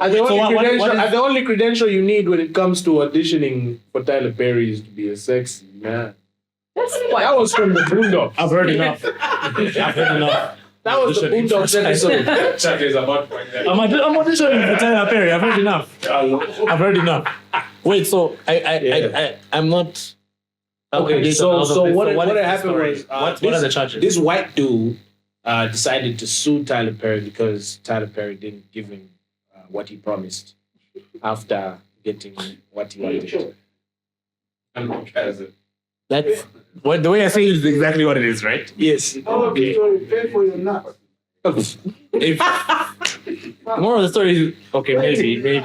And the, only what credential, is- and the only credential you need when it comes to auditioning for Tyler Perry is to be a sexy man. That was from the Boondocks. I've heard enough. I've heard enough. That was the Boondocks episode. Chat is about point there. I'm auditioning for Tyler Perry. I've heard enough. I've heard enough. Wait, so I'm not. Okay, so what is the happened story? was what are the charges? This white dude decided to sue Tyler Perry because Tyler Perry didn't give him what he promised after getting what he wanted. And what has it? That's what the way I say it is exactly what it is, right? Yes. Oh, people pay for your nuts. If more of the story is okay, maybe.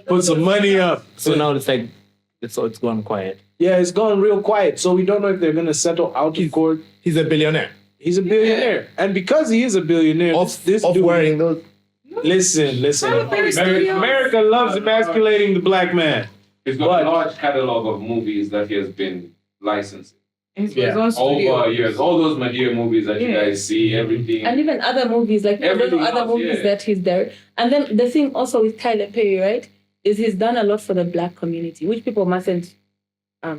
Put some money up. So now it's like it's gone quiet. Yeah, it's gone real quiet. So we don't know if they're gonna settle out of court. He's a billionaire. He's a billionaire, and because he is a billionaire, this Of dude. wearing those. Listen. Perry Studios. America loves emasculating the black man. He's got a large catalog of movies that he has been licensing His Yeah. own studio. over years. All those Madea movies that you guys see, everything. And even other movies, like Everything other else, movies yeah. that he's there. And then the thing also with Tyler Perry, right, is he's done a lot for the black community, which people mustn't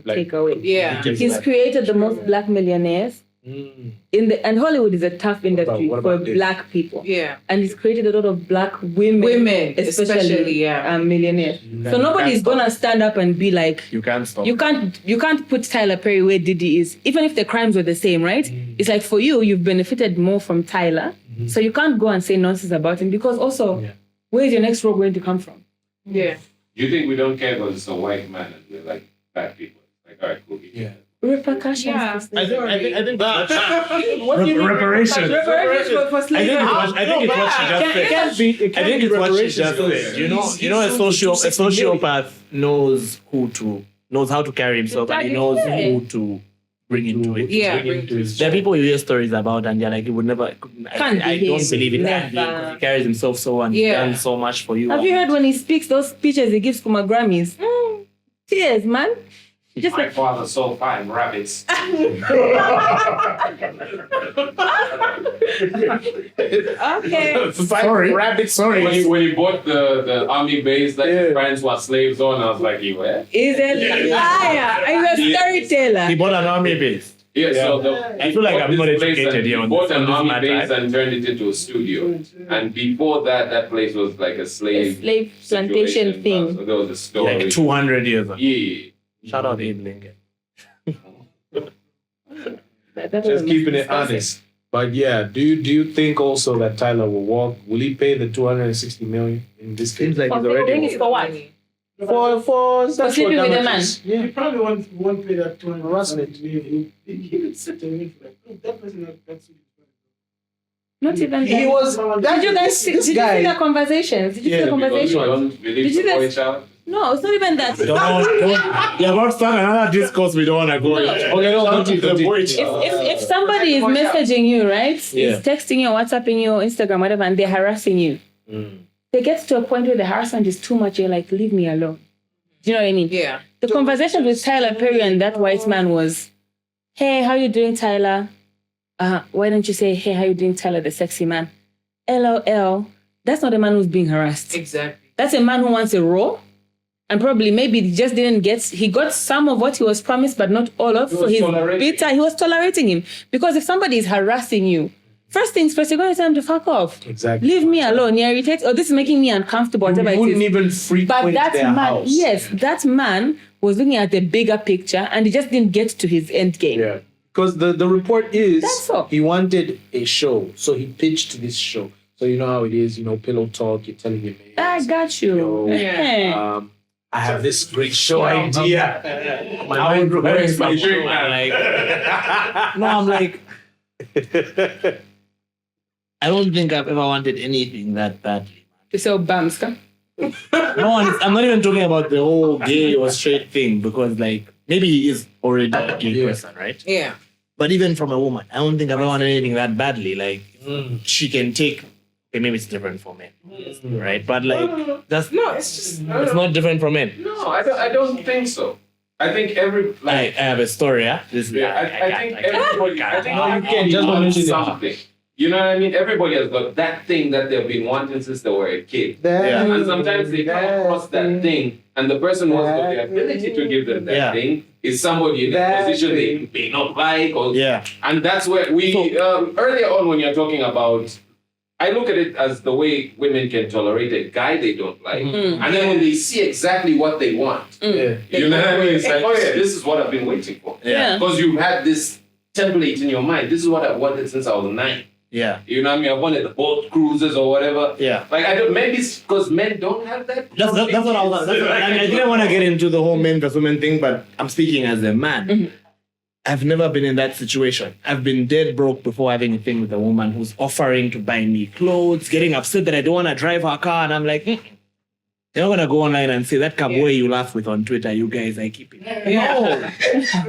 take away. Yeah. He's created the most black millionaires and Hollywood is a tough industry What for about this? black people. Yeah. And he's created a lot of black women, especially, yeah. millionaires. So nobody's gonna stand up and be like, You can't stop. you can't put Tyler Perry where Diddy is, even if the crimes were the same, right? It's like for you've benefited more from Tyler, so you can't go and say nonsense about him because also, where is your next role going to come from? Yeah. Do you think we don't care because it's a white man and we're like bad people? Like, all right, cool. Yeah. Repercussions. Yeah. I think What do you mean reparations. Reparations for I slavery. think it's what she just said. I think it's what she just said. You know, a sociopath knows how to carry himself and he knows who to bring into it. Yeah. There are people you hear stories about and they're like, he would never. I don't believe it. Never. Because he carries himself so well and he's Yeah. done so much for you. Have you heard when he speaks those speeches he gives Kuma Grammys? Tears, man. Just My like, father sold fine rabbits. okay. Sorry. Rabbit. Sorry. When he bought the army base that his parents were slaves on, I was like, you were? He's a liar. He's a He storyteller. bought an army base. Yeah, so the, I feel like I'm not this place educated and here he on bought this- an on this army matter. base and turned it into a studio. And before that, that place was like a slave, Slave plantation situation. thing. So there was a story. Like 200 years ago. Yeah. Shout out Abe Lincoln. Just keeping it honest. But yeah, do you think also that Tyler will walk? Will he pay the 260 million in this case? Seems like he's I think already. it's for what? For sleeping with a man. Yeah. He probably won't pay that 200. Harassment. He could sit and wait for like, that person that's Not even He that. was. Did you guys see, This did you guy. see the conversations? Did you see Yeah, the Because you conversations? don't believe Did you the boy guys- child. No, it's not even that. You're about to start another discourse we don't want to go into. Okay, no, continue. If somebody is messaging you, right? Yeah. Is texting you, WhatsApping you, Instagram, whatever, and they're harassing you, they get to a point where the harassment is too much. You're like, leave me alone. Do you know what I mean? Yeah. The conversation with Tyler Perry and that white man was, hey, how you doing, Tyler? Why don't you say, hey, how you doing, Tyler, the sexy man? LOL. That's not a man who's being harassed. Exactly. That's a man who wants a role. And probably maybe he just didn't get, he got some of what he was promised, but not all of. So he's bitter. He was tolerating him. Because if somebody is harassing you, first things first, you're going to tell him to fuck off. Exactly. Leave me alone. You're irritated. Or this is making me uncomfortable. Whatever You it wouldn't is. even frequent But that their man, house. yes, that man was looking at the bigger picture and he just didn't get to his end game. Yeah. Because the report is That's all. he wanted a show, so he pitched this show. So you know how it is, pillow talk. You're telling your man, I got you. Yo, Yeah. I have this great show idea. My mind prepares my show. Like, no, I'm like, I don't think I've ever wanted anything that badly. To sell Bamska. No, I'm not even talking about the whole gay or straight thing because, like, maybe he is already a gay person, right? Yeah. But even from a woman, I don't think I've ever wanted anything that badly. Like, she can take. Okay, maybe it's different for men, right? But like, that's No, it's just. it's not different for men. No, I don't think so. I think I have a story, yeah. This I think everybody. I think No, you everybody can't. Just don't wants mention it. something. You know what I mean? Everybody has got that thing that they've been wanting since they were a kid. And sometimes they come across that thing, and the person who's got the ability to give them that thing is somebody in a position they may not like. Or, and that's where we, earlier on when you're talking about, I look at it as the way women can tolerate a guy they don't like. And then when they see exactly what they want, you know what I mean? It's like, oh yeah, this is what I've been waiting for. Yeah. Because you've had this template in your mind. This is what I wanted since I was 9. Yeah. You know what I mean? I wanted the boat cruises or whatever. Yeah. Like I don't. Maybe it's because men don't have that. That's what I was. I didn't want to get into the whole men versus women thing, but I'm speaking as a man. I've never been in that situation. I've been dead broke before having a thing with a woman who's offering to buy me clothes, getting upset that I don't want to drive her car, and I'm like, you're not gonna go online and say that cowboy you laugh with on Twitter, you guys, I keep it. No.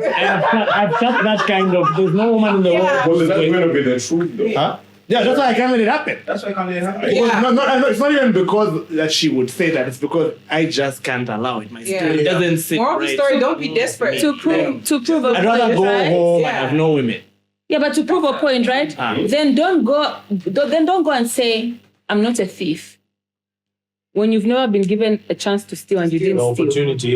I've felt that kind of. There's no woman in the world. Well, is that going to be the truth, though? Huh? Yeah, that's why I can't let it happen. That's why I can't let it happen. Because, no, it's not even because that she would say that. It's because I just can't allow it. My spirit doesn't sit Moral of right. the story, don't be desperate. To prove a I'd rather point, go right? home and have no women. Yeah, but to prove a point, right? Then don't go and say, I'm not a thief. When you've never been given a chance to steal and you didn't steal. Opportunity,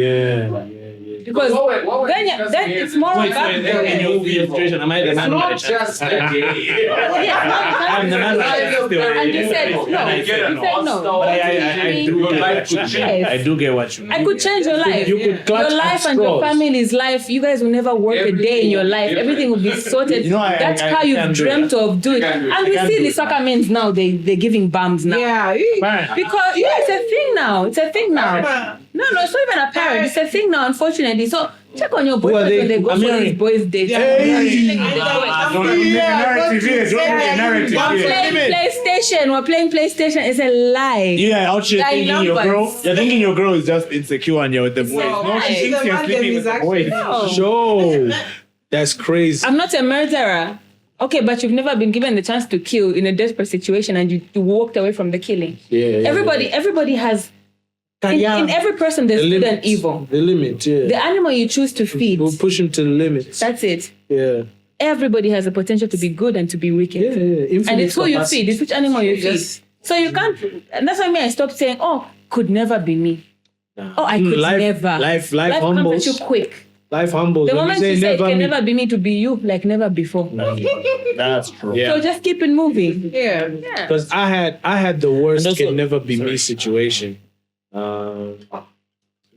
Because what we're then discussing here it's is- more Wait, about in your situation, am I the It's man not with the chance? just that gay. I'm the man with the chance still. And you said no. And You said no. But I do Your get life what you could mean. change. I do get what you mean. I could change your life. You could clutch Your life at and your straws. family's life. You guys will never work a day in your life. Everything will be sorted. You know, That's I how you've can do dreamt that. of doing. can do it. And I we can see do the it. soccer men now. They're giving bums now. Yeah. Because it's a thing now. It's a thing now. No, it's not even apparent. It's a thing now, unfortunately. So check on your boyfriend when they go I'm for hearing- these boys' dates. PlayStation. We're playing PlayStation. It's a lie. Yeah, out here Like thinking your numbers. girl. You're thinking your girl is just insecure and you're with the boys. No, she thinks you're sleeping with the boys. Sure. That's crazy. I'm not a murderer. Okay, but you've never been given the chance to kill in a desperate situation and you walked away from the killing. Everybody has, in every person there's good and evil. The limit, The animal you choose to feed, We'll push him to the limits. that's it. Yeah. Everybody has the potential to be good and to be wicked. Infinite And it's who you capacity. feed, it's which animal you feed. Just- So you can't, and that's why I stopped saying, oh, could never be me. Oh, I could never. Life Life comes humbles. at you quick. Life humbles. The When moment you say it can never be me to be you, like never before. That's true. Yeah. So just keep it moving. Yeah. Because I had the worst And also- can never be me situation.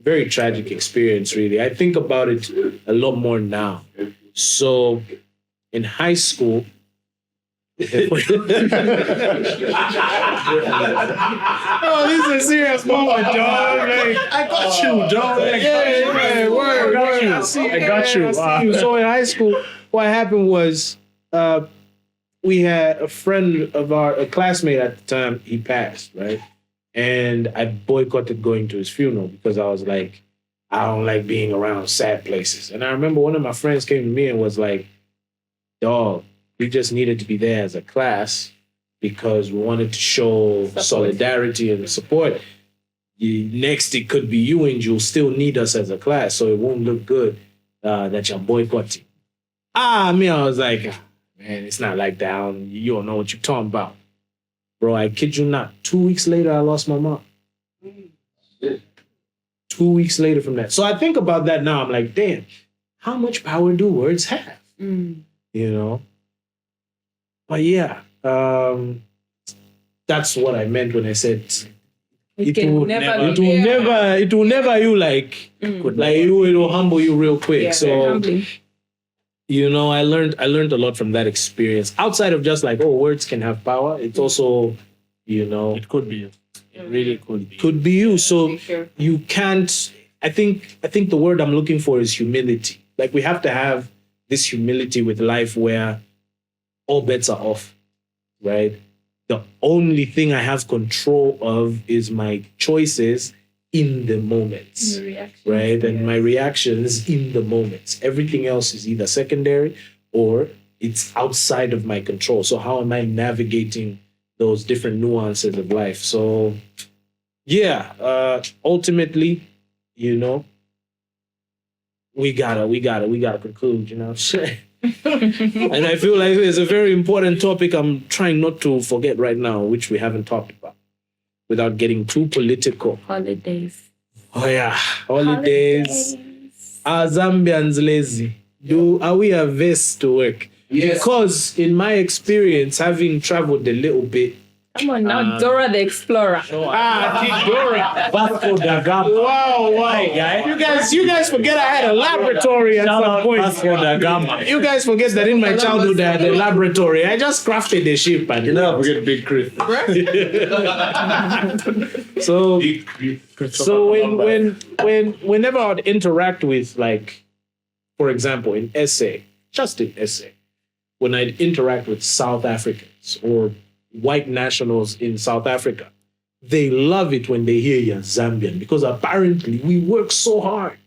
Very tragic experience, really. I think about it a lot more now. So in high school, oh, this is a serious moment, dog. Like, I got you, dog. word. I got you. So in high school, what happened was we had a friend of a classmate at the time, he passed, right? And I boycotted going to his funeral because I was like, I don't like being around sad places. And I remember one of my friends came to me and was like, dog, we just needed to be there as a class because we wanted to show solidarity and support. Next, it could be you and you'll still need us as a class, so it won't look good that you're boycotting. I was like, man, it's not like that. You don't know what you're talking about. Bro, I kid you not. 2 weeks later, I lost my mom. 2 weeks later from that. So I think about that now. I'm like, damn, how much power do words have? You know? But yeah, that's what I meant when I said it will never you like it will humble you real quick. Yeah, so you know, I learned a lot from that experience. Outside of just like, oh, words can have power, it's also, you know, It could be. It really could be. could be you. So you can't. I think the word I'm looking for is humility. Like we have to have this humility with life where all bets are off, right? The only thing I have control of is my choices in the moments, right? And my reactions in the moments. Everything else is either secondary or it's outside of my control. So how am I navigating those different nuances of life? So yeah, ultimately, you know, we gotta conclude, you know. And I feel like there's a very important topic I'm trying not to forget right now, which we haven't talked about, without getting too political. Holidays. Oh yeah, holidays. Are Zambians lazy? Are we averse to work? Yes. Because in my experience, having traveled a little bit, Come on now, Dora the Explorer. Dora. Vasco da Gama. Wow. guy. You guys forget I had a laboratory at some point. Vasco da Gama. You guys forget that in my childhood I had a laboratory. I just crafted a ship and You never forget Big Chris. so Big Chris. so whenever I'd interact with, like, for example, in essay, when I'd interact with South Africans or white nationals in South Africa, they love it when they hear you're Zambian because apparently we work so hard.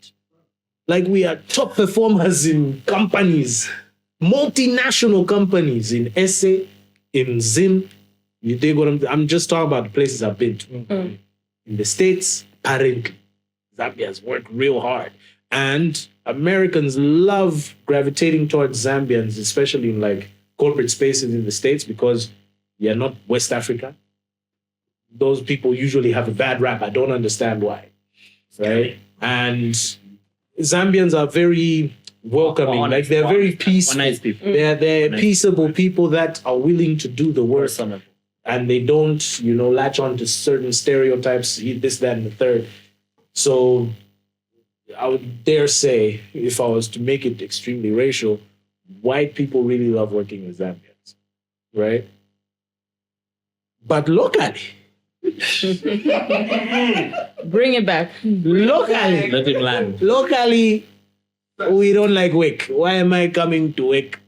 Like we are top performers in companies, multinational companies in SA, in Zim. You dig what I'm just talking about the places I've been to. In the States, apparently, Zambians work real hard. And Americans love gravitating towards Zambians, especially in like corporate spaces in the States, because you're not West Africa. Those people usually have a bad rap. I don't understand why. Right? And Zambians are very welcoming. Like they're very peaceful. Nice people. They're peaceable people that are willing to do the work. And they don't, you know, latch on to certain stereotypes, this, that, and the third. So I would dare say, if I was to make it extremely racial, white people really love working with Zambians, right? But locally, Bring it back. locally, Let him land. locally, we don't like work. Why am I coming to work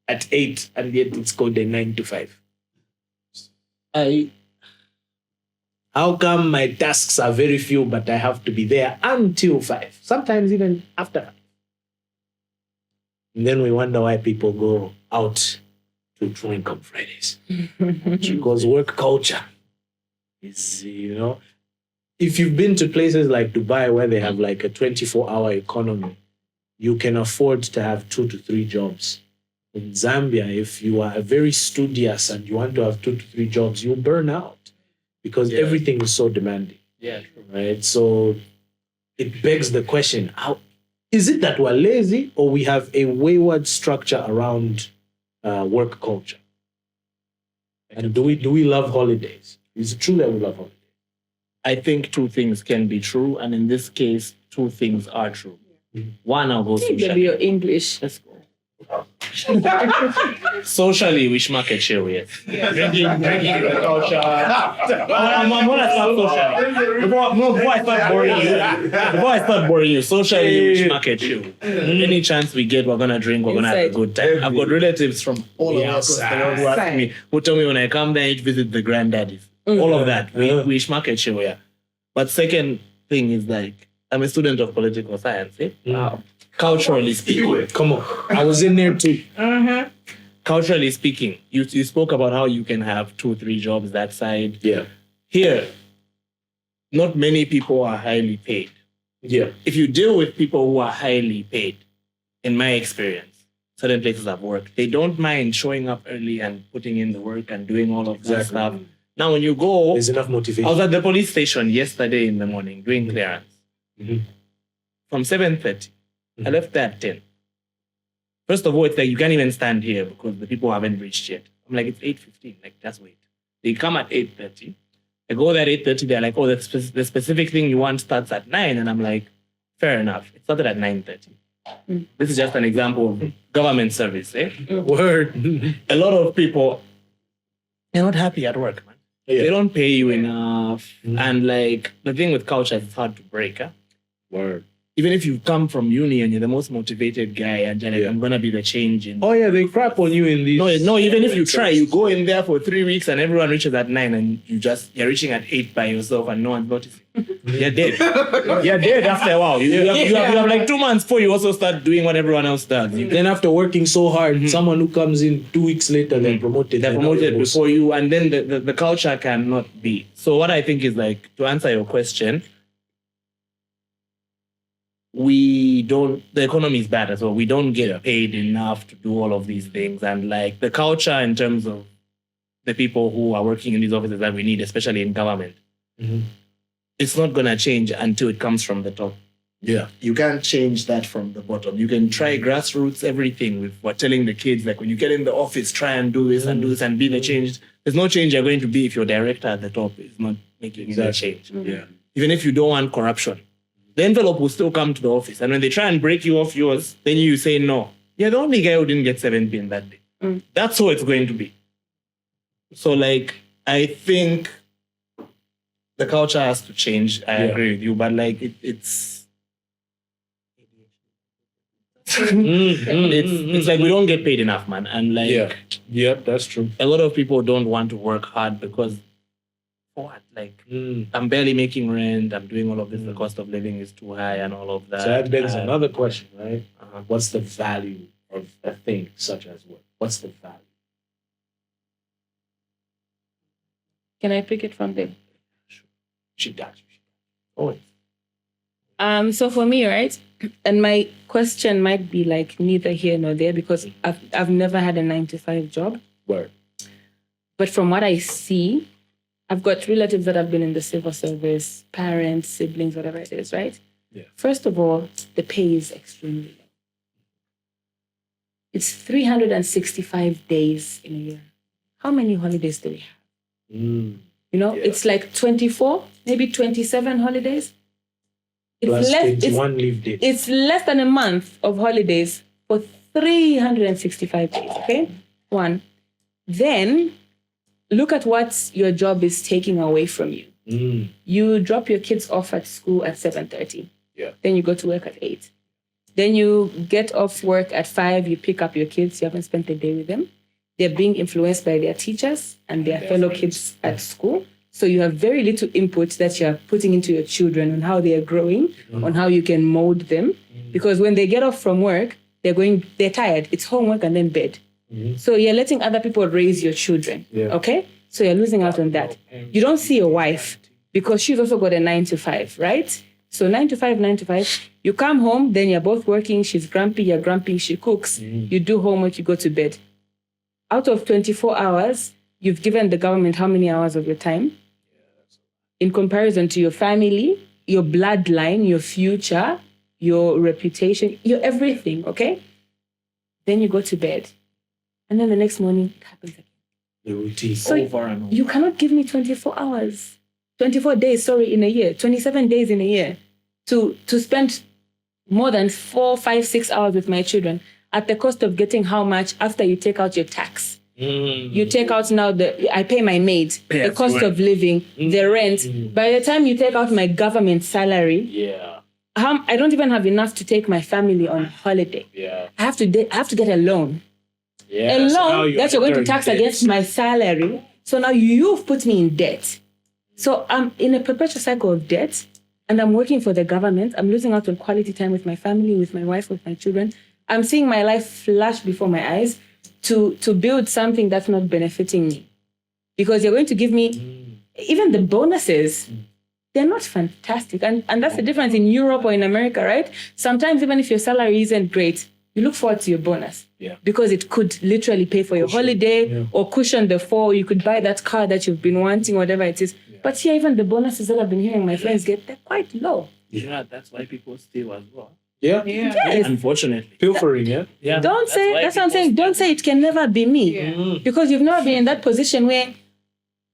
at 8 and yet it's called a 9 to 5? How come my tasks are very few, but I have to be there until 5? Sometimes even after 5. And then we wonder why people go out to drink on Fridays. Because work culture is, you know, if you've been to places like Dubai where they have like a 24-hour economy, you can afford to have 2 to 3 jobs. In Zambia, if you are very studious and you want to have 2 to 3 jobs, you'll burn out because everything is so demanding. Yeah, true. Right? So it begs the question, Is it that we're lazy or we have a wayward structure around work culture? And do we love holidays? Is it true that we love holidays? I think two things can be true, and in this case, two things are true. One, I'll go Maybe socially. your English. Let's go. Socially, we schmuck a chill, yes. Drinking the culture. I'm gonna start socially. Before I start boring you, socially, we schmuck a chill. Any chance we get, we're gonna drink, we're gonna have a good time. I've got relatives from all over across the world who ask me, who tell me when I come there, I visit the granddaddies. All of that. We schmuck a chill, yeah. But second thing is like, I'm a student of political science. Eh? Wow. Culturally speaking. Come on. I was in there too. Culturally speaking, you spoke about how you can have 2-3 jobs that side. Yeah. Here, not many people are highly paid. Yeah. If you deal with people who are highly paid, in my experience, certain places I've worked, they don't mind showing up early and putting in the work and doing all of that stuff. Now, when you go, there's enough motivation. I was at the police station yesterday in the morning doing clearance. From 7:30. I left there at 10. First of all, it's like you can't even stand here because the people haven't reached yet. I'm like, it's 8:15. Like, just wait. They come at 8:30. I go there at 8:30. They're like, oh, the specific thing you want starts at 9. And I'm like, fair enough. It started at 9:30. This is just an example of government service. Eh? Word. A lot of people, they're not happy at work, man. Yeah. They don't pay you enough. And like, the thing with culture is it's hard to break. Huh? Word. Even if you come from uni and you're the most motivated guy and you're like, I'm gonna be the change in. Oh yeah, they crap on you in these. No, even if you try, you go in there for 3 weeks and everyone reaches at 9 and you're reaching at 8 by yourself and no one's noticing. You're dead. You're dead after a while. You have like 2 months before you also start doing what everyone else does. Then after working so hard, someone who comes in 2 weeks later, they're promoted. They're promoted before you, and then the culture cannot be. So what I think is like, to answer your question, the economy is bad as well. We don't get paid enough to do all of these things. And like the culture in terms of the people who are working in these offices that we need, especially in government, it's not going to change until it comes from the top. Yeah. You can't change that from the bottom. You can try grassroots everything. We're telling the kids, like when you get in the office, try and do this and do this and be the change. There's no change you're going to be if your director at the top is not making that change. Yeah. Even if you don't want corruption. The envelope will still come to the office. And when they try and break you off yours, then you say no. You're the only guy who didn't get 7 pin that day. That's how it's going to be. So like, I think the culture has to change. I agree with you, but like it's it's like we don't get paid enough, man. And like that's true. A lot of people don't want to work hard because what? Like, I'm barely making rent. I'm doing all of this. The cost of living is too high and all of that. So that begs another question, right? What's the value of a thing such as work? What's the value? Can I pick it from there? She got you. So for me, right, and my question might be like neither here nor there because I've never had a 9-to-5 job. Word. But from what I see, I've got relatives that have been in the civil service, parents, siblings, whatever it is, right? Yeah. First of all, the pay is extremely low. It's 365 days in a year. How many holidays do we have? You know, it's like 24, maybe 27 holidays. Plus 21 leave days. It's less than a month of holidays for 365 days, okay? One. Then look at what your job is taking away from you. You drop your kids off at school at 7:30. Yeah. Then you go to work at 8. Then you get off work at 5, you pick up your kids, you haven't spent the day with them. They're being influenced by their teachers and their fellow kids at school. So you have very little input that you're putting into your children on how they are growing, on how you can mold them. Because when they get off from work, they're tired. It's homework and then bed. So you're letting other people raise your children, okay? So you're losing out on that. You don't see your wife because she's also got a 9-to-5, right? So 9-to-5, 9-to-5. You come home, then you're both working. She's grumpy, you're grumpy. She cooks. You do homework, you go to bed. Out of 24 hours, you've given the government how many hours of your time? In comparison to your family, your bloodline, your future, your reputation, your everything, okay? Then you go to bed. And then the next morning, it happens again. The routine. So Over and over. you cannot give me 24 hours, 24 days, in a year, 27 days in a year to spend more than 4, 5, 6 hours with my children at the cost of getting how much after you take out your tax. You take out now I pay my maid, the cost of living, the rent. By the time you take out my government salary, I don't even have enough to take my family on holiday. I have to get a loan. A loan that you're going to tax against my salary. So now you've put me in debt. So I'm in a perpetual cycle of debt, and I'm working for the government. I'm losing out on quality time with my family, with my wife, with my children. I'm seeing my life flash before my eyes to build something that's not benefiting me. Because you're going to give me, even the bonuses, they're not fantastic. And that's the difference in Europe or in America, right? Sometimes even if your salary isn't great, you look forward to your bonus. Because it could literally pay for your holiday or cushion the fall. You could buy that car that you've been wanting, whatever it is. But here, even the bonuses that I've been hearing my friends get, they're quite low. Yeah, that's why people steal as well. Yes. Unfortunately. Pilfering, Yeah. Don't say, that's what I'm saying. Don't say it can never be me. Because you've never been in that position where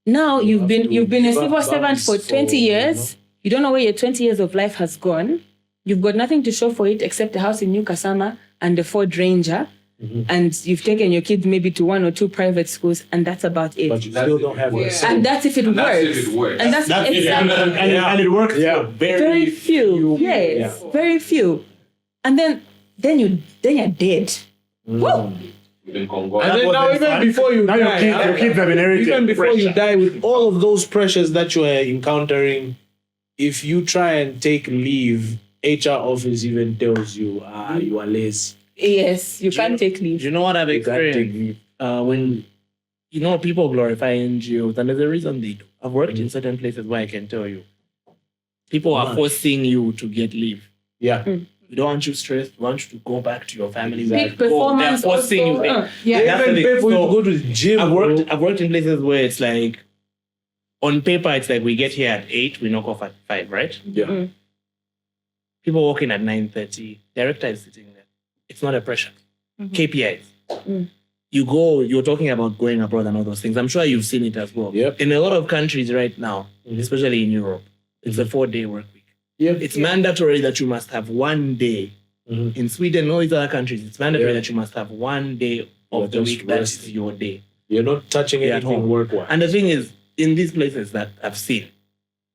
now you've been a civil servant for 20 years. You don't know where your 20 years of life has gone. You've got nothing to show for it except a house in New Kasama and a Ford Ranger. And you've taken your kids maybe to 1 or 2 private schools, and that's about it. But you still don't have your And that's if it works. And that's exactly. And it works. Very few. Yes, very few. And then you're dead. Woo! And then now, even before you die, your kids have inherited even before pressure. you die, with all of those pressures that you are encountering, if you try and take leave, HR office even tells you, you are lazy. Yes, you can't take leave. You know what I've You can't take experienced? When people glorify NGOs, and there's a reason they do. I've worked in certain places where I can tell you, people are forcing you to get leave. We don't want you stressed. We want you to go back to your family. Peak performance. They're forcing you. They That's even the pay thing. for you So, to go to the gym. I've worked in places where it's like, on paper, it's like we get here at 8, we knock off at 5, right? People walk in at 9:30. Director is sitting there. It's not a pressure. KPIs. You're talking about going abroad and all those things. I'm sure you've seen it as well. In a lot of countries right now, especially in Europe, it's a 4-day work week. It's mandatory that you must have 1 day. In Sweden, all these other countries, it's mandatory that you must have 1 day of the week that is your day. You're not touching You're at anything home. work-wise. And the thing is, in these places that I've seen,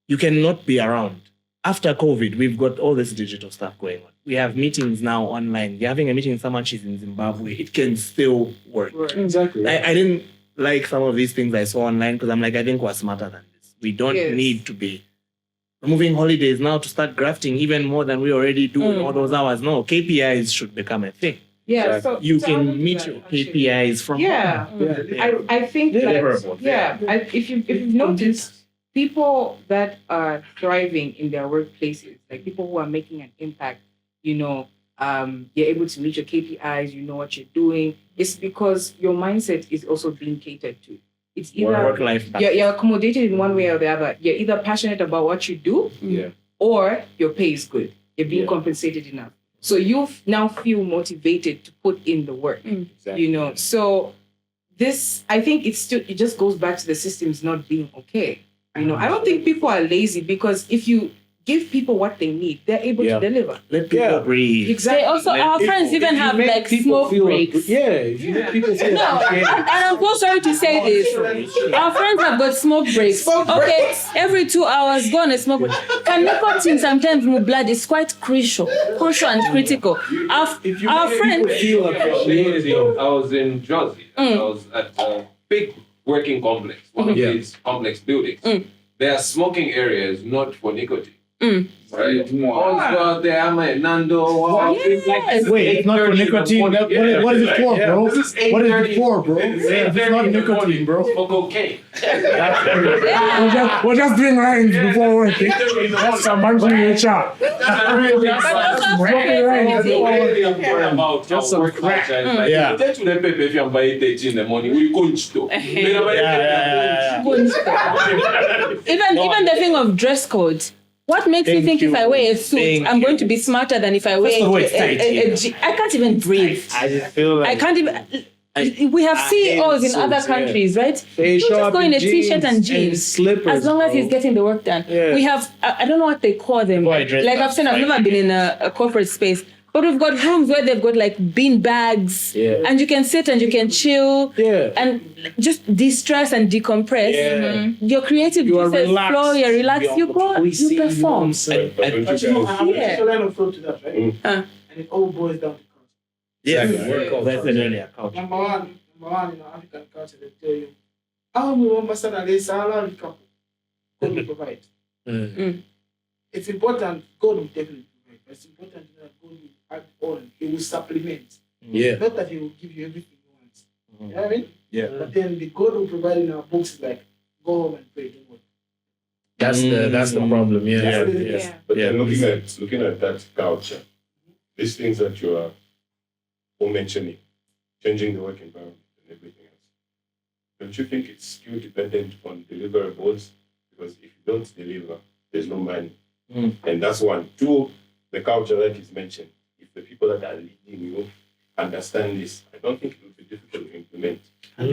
you cannot be around. After COVID, we've got all this digital stuff going on. We have meetings now online. You're having a meeting with someone, she's in Zimbabwe. It can still work. Exactly. I didn't like some of these things I saw online because I'm like, I think we're smarter than this. We don't need to be removing holidays now to start grafting even more than we already do in all those hours. No, KPIs should become a thing. So You so I'll can do meet that, your actually. KPIs from home. I think that if you've noticed, people that are thriving in their workplaces, like people who are making an impact, you're able to meet your KPIs, you know what you're doing. It's because your mindset is also being catered to. It's either Work-life balance. you're accommodated in one way or the other. You're either passionate about what you do, or your pay is good. You're being compensated enough. So you now feel motivated to put in the work. So this, I think it just goes back to the systems not being okay. I don't think people are lazy, because if you give people what they need, they're able to deliver. Let people breathe. Exactly. They also, our friends even have like smoke breaks. If you make people feel No, and I'm so sorry to say this. Our friends have got smoke breaks. Every 2 hours, go on a smoke break. And nicotine sometimes in blood is quite crucial and critical. Our friends. feel appreciated. I was in Jersey. I was at a big working complex, one of these complex buildings. There are smoking areas not for nicotine. Right? Also, there are my Nando. Wait, it's not for nicotine. What is it for, bro? What is it for, bro? It's not nicotine, bro. For cocaine. We're just doing lines before working. That's some bunching in chat. Just some crack. Yeah. Get to the paper if you're buying 30 in the morning. We couldn't stop. Even the thing of dress code. What makes you think if I wear a suit, I'm going to be smarter than if I wear I can't even breathe. I just feel like I can't even. We have CEOs in other countries, right? They He'll just go in a t-shirt and jeans, slippers, as long as he's getting the work done. Yeah. We have, I don't know what they call them. Like I've said, I've never been in a corporate space, but we've got rooms where they've got like bean bags, and you can sit and you can chill, and just de-stress and decompress. Your creative juices flow, you're relaxed, you go, you perform. I have a line of thought to that, right? And it all boils down to culture. Yes, that's an earlier culture. Number one, in our African culture, they tell you, how we want to salary couple. God will provide. It's important, God will definitely provide, but it's important that God will add on, He will supplement. Not that He will give you everything you want. You know what I mean? Yeah. But then the God will provide in our books is like, go home and pray, don't worry. That's the problem. But then looking at that culture, these things that you are all mentioning, changing the work environment and everything else, don't you think it's still dependent on deliverables? Because if you don't deliver, there's no money. And that's one. Two, the culture that is mentioned. If the people that are leading you understand this, I don't think it will be difficult to implement. And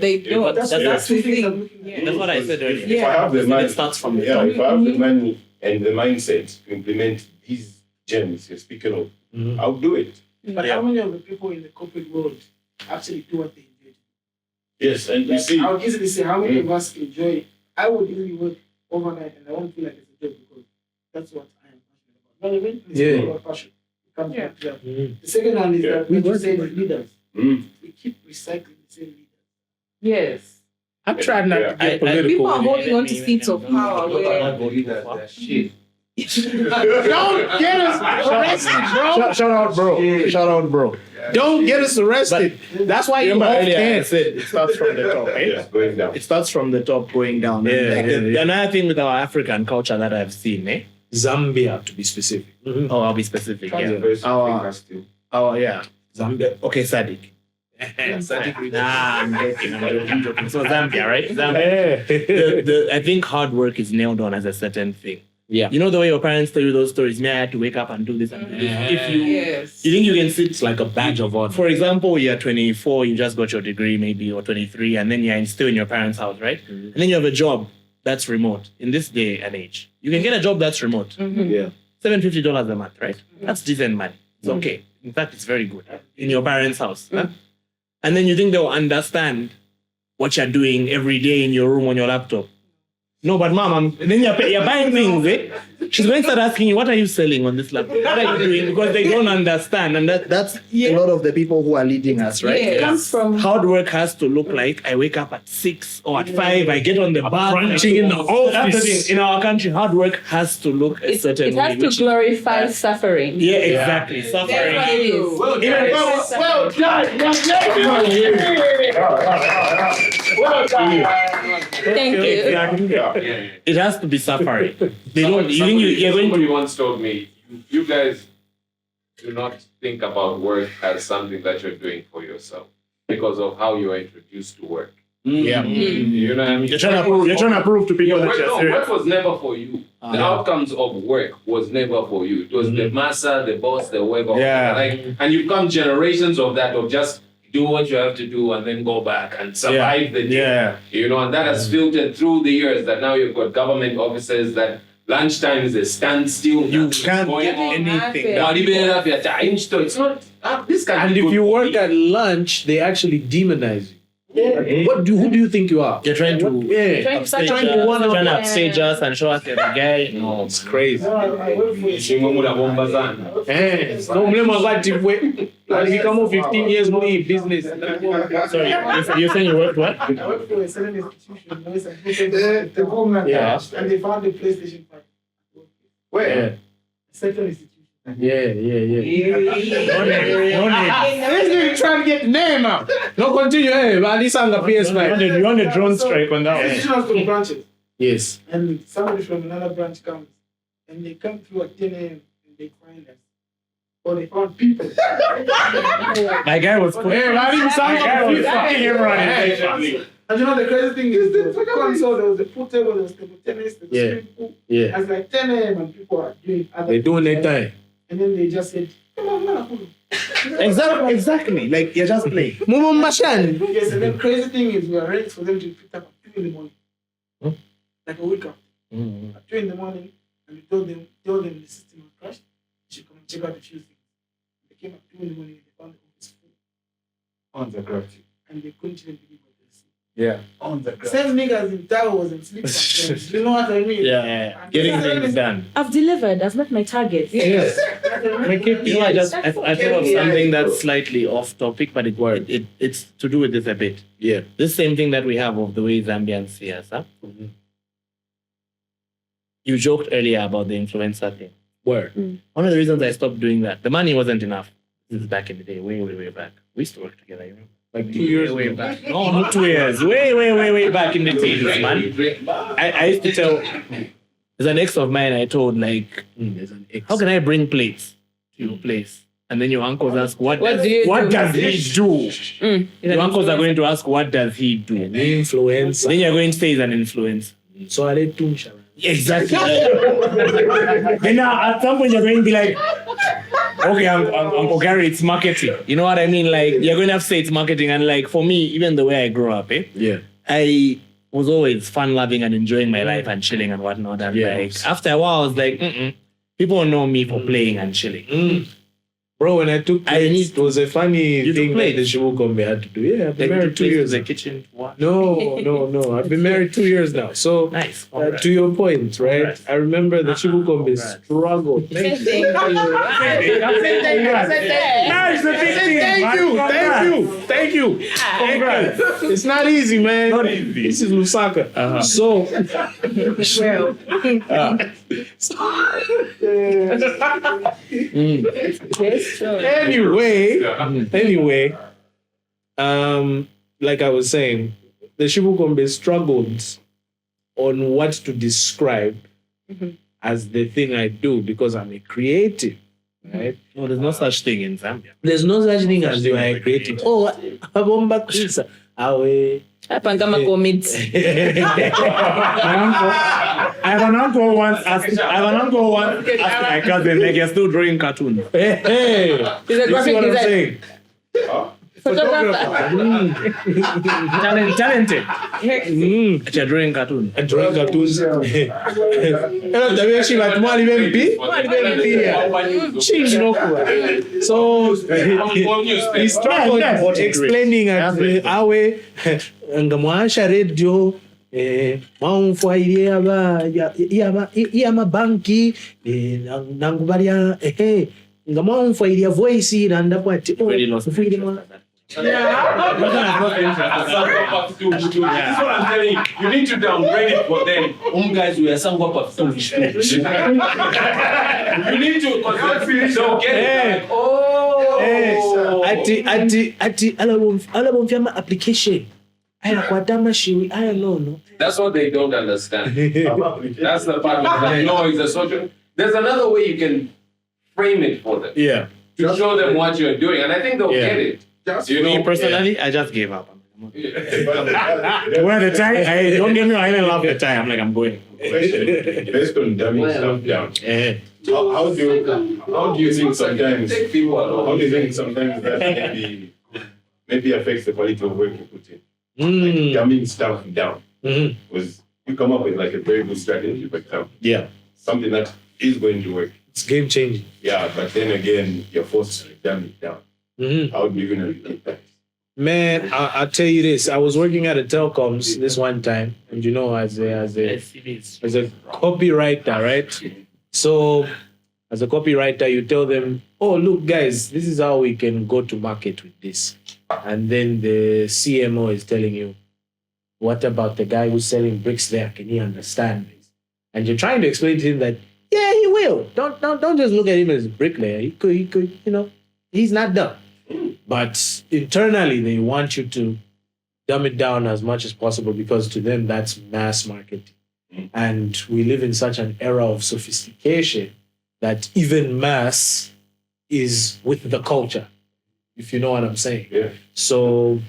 they don't. That's the thing. That's what I said earlier. If I have the money, It starts from the top. if I have the money and the mindset to implement these gems you're speaking of, I'll do it. But how many of the people in the corporate world actually do what they enjoy? Yes, and you see, I would easily say how many of us enjoy. I would easily work overnight and I won't feel like it's a job because that's what I am passionate about. You know what I mean? It's all about passion. It comes back to that. The second one is that what you say the leaders. We keep recycling the same leaders. Yes. I'm trying not to get political. People are with it. holding on to seats of power. Don't get us arrested, bro. Shout out, bro. Don't get us arrested. That's why you Remember all earlier I can't. said it starts from the top, right? yes, going down. It starts from the top going down. Another thing with our African culture that I've seen, Zambia, to be specific. Oh, I'll be specific. That's the Yeah. best Our- thing I still. Oh, yeah. Zambia. Okay, Sadiq. I'm joking. So Zambia, right? I think hard work is nailed on as a certain thing. Yeah. You know the way your parents tell you those stories, me, I had to wake up and do this and do this. If you think you can sit It's like a badge of honor. for example, you're 24, you just got your degree maybe, or 23, and then you're still in your parents' house, right? And then you have a job that's remote in this day and age. You can get a job that's remote. Yeah. $750 a month, right? That's decent money. It's okay. In fact, it's very good in your parents' house. Huh? And then you think they'll understand what you're doing every day in your room on your laptop. No, but mom, and then you're buying things, eh? She's going to start asking you, what are you selling on this laptop? What are you doing? Because they don't understand. And that's a lot of the people who are leading us, right? It comes from Hard work has to look like I wake up at 6 or at 5, I get on the bus. Crunching in the That's the office. thing. In our country, hard work has to look a certain it way. has to which- glorify suffering. Yeah, exactly. Suffering. It is. Well done. Thank you. It has to be suffering. They don't. You think you're going Somebody to? once told me, you guys do not think about work as something that you're doing for yourself because of how you are introduced to work. Yeah. You know what I mean? You're trying to prove to people that work, you're no, serious. work was never for you. The outcomes of work was never for you. It was the master, the boss, the whoever. Yeah. And you've come generations of that, of just do what you have to do and then go back and survive the day. Yeah. You know, and that has filtered through the years that now you've got government offices that lunchtime is a standstill. You Nothing's can't going get on. anything. Not even enough your time. So it's not, this can And be if good you for work me. at lunch, they actually demonize you. Who do you think you are? You're trying to Trying trying to to upstage us and show us you're the guy. No, It's crazy. I work for Shimo muda bomba sana. No, mlema wakati become 15 years more business. sorry. You're saying you worked what? I work for a certain institution, you know, it's the government, and they found a PlayStation 5. Where? A certain institution. Yeah. No need. This nigga trying to get the name out. No, continue. Hey, but at least I'm the PS5. You want a drone strike on that The one? institution has two branches, Yes. and somebody from another branch comes, and they come through at 10 a.m. and they find us. Or they found people. My guy was Hey, man, you sound like guy was FIFA. fucking everyone impatiently. And you know the crazy thing is there was a console, there was a pool table, there was table tennis, there was swimming pool. Yeah. It's like 10 a.m. and people are doing other They're doing their things. time. And then they just said, come on, man, pool. Exactly. Like you're just playing. Yes, and then crazy thing is we arranged for them to pick up at 2 in the morning. Like a week after. At 2 in the morning, and we told them the system had crashed. They should come and check out a few things. They came at 2 in the morning and they found the office full. On the gravity. And they couldn't even believe what they see. Yeah. On the gravity. Same niggas in tower was in sleep. You know what I mean? Yeah. Getting things done. I've delivered. I've met my target. Yes. You know, I thought of something that's slightly off topic, but it's to do with this a bit. Yeah. This same thing that we have of the way Zambians see us. Huh? You joked earlier about the influencer thing. Word. One of the reasons I stopped doing that, the money wasn't enough. This is back in the day, way back. We used to work together, you know? Like 2 years way ago. back. No, not 2 years. Way back in the teens, man. I used to tell, there's an ex of mine I told, like, There's an X. how can I bring plates to your place? And then your uncles ask, what do you does do? he do? Your uncles are going to ask, what does he do? Influencer. Then you're going to say he's an influencer. So are they too shallow? Exactly. Then now at some point you're going to be like, okay, Uncle Gary, it's marketing. You know what I mean? Like you're going to have to say it's marketing. And like for me, even the way I grew up, Yeah. I was always fun loving and enjoying my life and chilling and whatnot. And Yeah. like after a while, I was like, people know me for playing and chilling. Bro, when I took plates, it was a funny You took thing that the plates? Shibukombe had to do. Yeah, I've been Like married 2 years. the kitchen. What? No. I've been married 2 years now. So Nice. to your point, right? Congrats. I remember the Shibukombe Congrats. struggled. Thank you. Thank you. It's not easy, man. Not easy. This is Lusaka. So, anyway, like I was saying, the Shibukombe struggled on what to describe as the thing I do because I'm a creative, right? No, there's no such thing in Zambia. There's no such thing as you are a creative. Oh, abomba kusa. Awe. Hapa kama commits. I have an uncle who once asked my cousin, like, you're still drawing cartoons. Hey. He's a You see graphic what I'm designer. saying? Photographer. Talented. You're drawing cartoons. And drawing cartoons. So he struggled explaining at awe ngamwasha radio mwaumfwairie yamabanki nangubalya nga mwaumfwairia voice nandapo ati Really lost mfuire mwa That's what I'm telling you. You need to downgrade it for them. Guys, we are somewhat of foolish. You need to, because they'll get it. ati alabomfyama application aya kwatama shiwi aya nono. That's what they don't understand. That's the part of it. No, it's a social. There's another way you can frame it for them. Yeah. To show them what you're doing. And I think they'll get it. You know, Me personally, I just gave up. Question. Where the tie? Don't get me wrong, I didn't love the tie. I'm like, I'm going. Based on dumbing stuff down. How do you think sometimes? take people along. How do you think sometimes that maybe affects the quality of work you put in? Like dumbing stuff down. Was you come up with like a very good strategy, for example, Yeah. something that is going to work. It's game changing. Yeah, but then again, you're forced to dumb it down. How do you gonna relate that? Man, I'll tell you this. I was working at a telecoms this one time, and you know, as a copywriter, right? So, as a copywriter, you tell them, "Oh, look, guys, this is how we can go to market with this," and then the CMO is telling you, "What about the guy who's selling bricks there? Can he understand this?" And you're trying to explain to him that, yeah, he will. Don't just look at him as a bricklayer. He could, he's not dumb. But internally, they want you to dumb it down as much as possible because to them, that's mass marketing. And we live in such an era of sophistication that even mass is with the culture, if you know what I'm saying. Yeah. So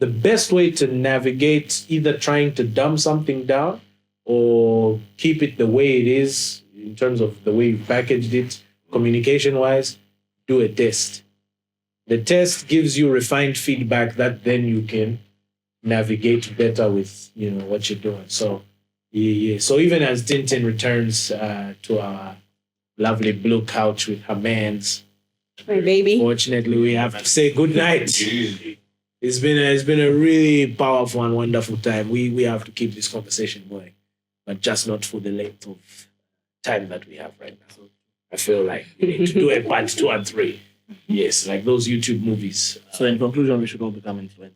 the best way to navigate either trying to dumb something down or keep it the way it is in terms of the way you packaged it, communication wise, do a test. The test gives you refined feedback that then you can navigate better with, what you're doing. So, yeah. So even as Tintin returns to our lovely blue couch with her mans, My baby. fortunately we have to say good night. It's been a really powerful and wonderful time. We have to keep this conversation going, but just not for the length of time that we have right now. I feel like we need to do a part 2 and 3. Yes, like those YouTube movies. So in conclusion, we should all become influencers.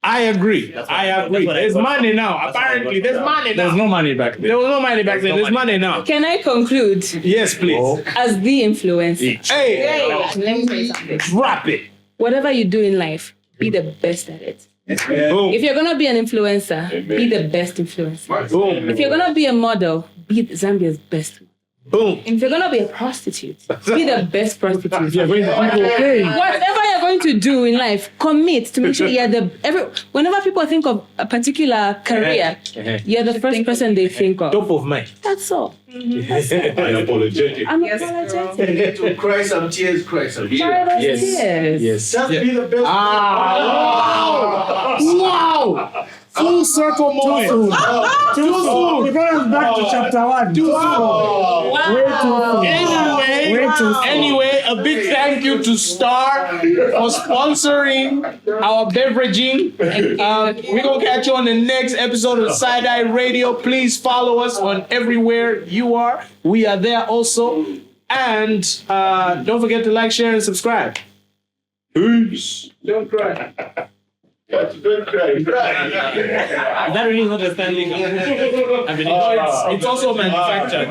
I agree. There's money now. Apparently, there's money now. There's no money back then. There was no money back then. There's money now. Can I conclude Yes, please. as the influencer? Hey, Let me tell you something. drop it. Whatever you do in life, be the best at it. Boom. If you're gonna be an influencer, be the best influencer. Boom. If you're gonna be a model, be Zambia's best. Boom. If you're gonna be a prostitute, be the best prostitute. You're going to Whatever you're going to do in life, commit to make sure you're whenever people think of a particular career, you're the first person they think of. Top of mind. That's all. Unapologetic. I'm Yes, apologetic. To cry some tears, cry some tears. Yes. Yes. Yes. Just be the best. Wow! Full circle moment. Too soon. We brought us back to chapter 1. Too soon. Way too soon. Way too soon. Anyway, a big thank you to Star for sponsoring our beveraging. We're going to catch you on the next episode of Side Eye Radio. Please follow us on everywhere you are. We are there also. And don't forget to like, share, and subscribe. Peace. Don't cry. Don't cry. That really not a standing up. It's also manufactured.